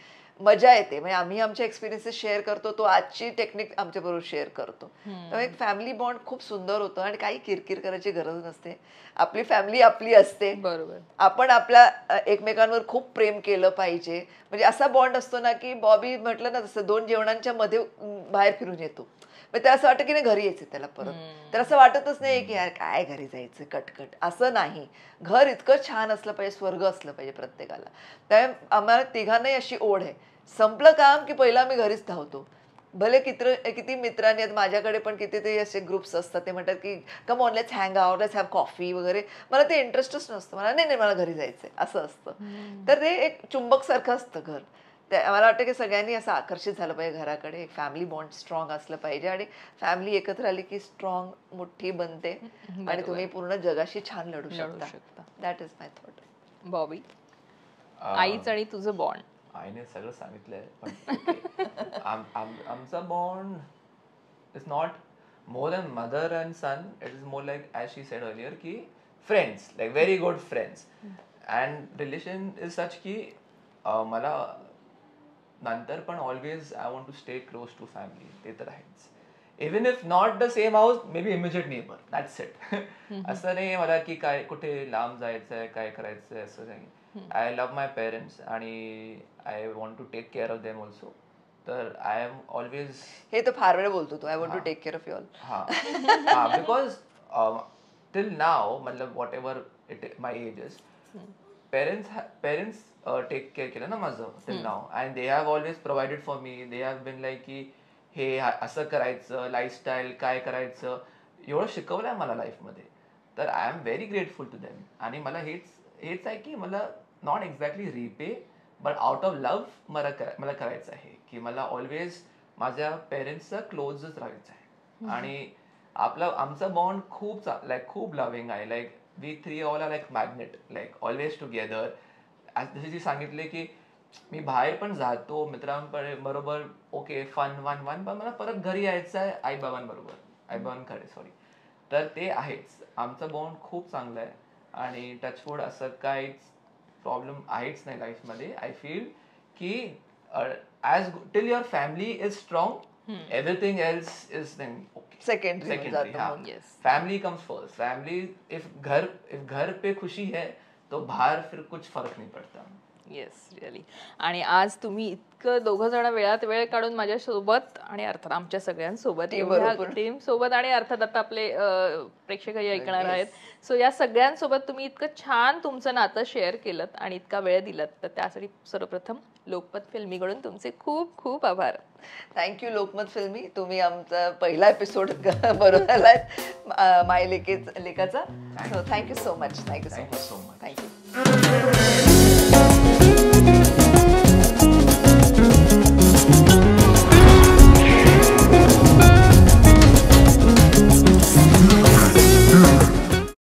मजा येते. म्हणजे आम्ही आमचे एक्सपिरियन्सेस शेअर करतो, तो आजची टेक्निक आमच्याबरोबर शेअर करतो. त्यामुळे एक फॅमिली बॉन्ड खूप सुंदर होतं आणि काही किरकिर करायची गरज नसते. आपली फॅमिली आपली असते. बरोबर. आपण आपल्या एकमेकांवर खूप प्रेम केलं पाहिजे. म्हणजे असा बॉन्ड असतो ना की बॉबी म्हटलं ना तसं 2 जेवणांच्या मध्ये बाहेर फिरून येतो. मग त्याला असं वाटतं की नाही घरी यायचं त्याला परत. तर असं वाटतच नाही की यार काय घरी जायचं कटकट, असं नाही. घर इतकं छान असलं पाहिजे, स्वर्ग असलं पाहिजे प्रत्येकाला. त्यामुळे आम्हाला तिघांनाही अशी ओढ आहे. संपलं काम की पहिला आम्ही घरीच धावतो. भले किती मित्रांनी आहेत माझ्याकडे, पण कितीतरी असे ग्रुप्स असतात, ते म्हणतात की come on let's hang out, let's have coffee वगैरे. मला ते इंटरेस्टच नसतं. मला नाही मला घरी जायचंय असं असतं. तर ते एक चुंबक सारखं असतं घर. मला वाटतं की सगळ्यांनी असं आकर्षित झालं पाहिजे घराकडे. एक फॅमिली बॉन्ड स्ट्रॉंग असलं पाहिजे आणि फॅमिली एकत्र आली की स्ट्रॉंग मोठी बनते आणि तुम्ही पूर्ण जगाशी छान लढू शकता. That is my thought. Bobby, आईच आणि तुझं बॉन्ड. आईने सगळं सांगितलंय, पण आमचा bond is not more than mother and son. It is more like as she said earlier की friends, like very good friends. And relation is such की मला नंतर पण always I want to stay close to family. ते तर आहेच. Even if not the same house, may be immediate neighbour, that's it. असं नाही मला की काय कुठे लांब जायचंय, काय करायचंय, असं नाही. आय लव्ह माय पेरेंट्स आणि I want to take care of them also. तर आय एम ऑलवेज, हे तर फार वेळ बोलतो तू, I want to take care of you all. हा बिकॉज टिल नाव मतलब whatever my ages, parents take care केलं ना माझं till now, and they have always provided for me. They have been like की हे असं करायचं, lifestyle काय करायचं, एवढं शिकवलं आहे मला लाईफमध्ये. तर I am very grateful to them. आणि मला हेच आहे की मला not exactly repay, but out of love मला करायचं आहे की मला ऑलवेज माझ्या पेरेंट्सचा क्लोजच राहायचं आहे. आणि आमचा बॉन्ड खूप लाईक खूप लव्हिंग आहे. Like we three all are like magnet, like always together. जसे जी सांगितले की मी बाहेर पण जातो मित्रांबरोबर, ओके फन वन वन, पण मला परत घरी यायचं आहे आईबाबांकडे सॉरी. तर ते आहेच, आमचा बॉन्ड खूप चांगला आहे. आणि टचवूड असं काहीच प्रॉब्लेम आहेच नाही लाईफमध्ये. आय फील की as till your family is strong, everything else is okay. Secondary हाँ, family comes first. Family if घर पे खुशी है तो बाहर फिर कुछ फर्क नहीं पड़ता. Yes really. आणि आज तुम्ही इतकं दोघं जण वेळात वेळ काढून माझ्या सोबत आणि अर्थात आमच्या सगळ्यांसोबत टीम सोबत आणि अर्थात आता आपले प्रेक्षकही ऐकणार आहेत. सो या सगळ्यांसोबत तुम्ही इतकं छान तुमचं नातं शेअर केलं आणि इतका वेळ दिलात, तर त्यासाठी सर्वप्रथम लोकमत फिल्मीकडून तुमचे खूप खूप आभार. थँक्यू लोकमत फिल्मी, तुम्ही आमचा पहिला एपिसोड बनवलाय माय लेकाचा. So thank you so much. Thank you so much. Thank you.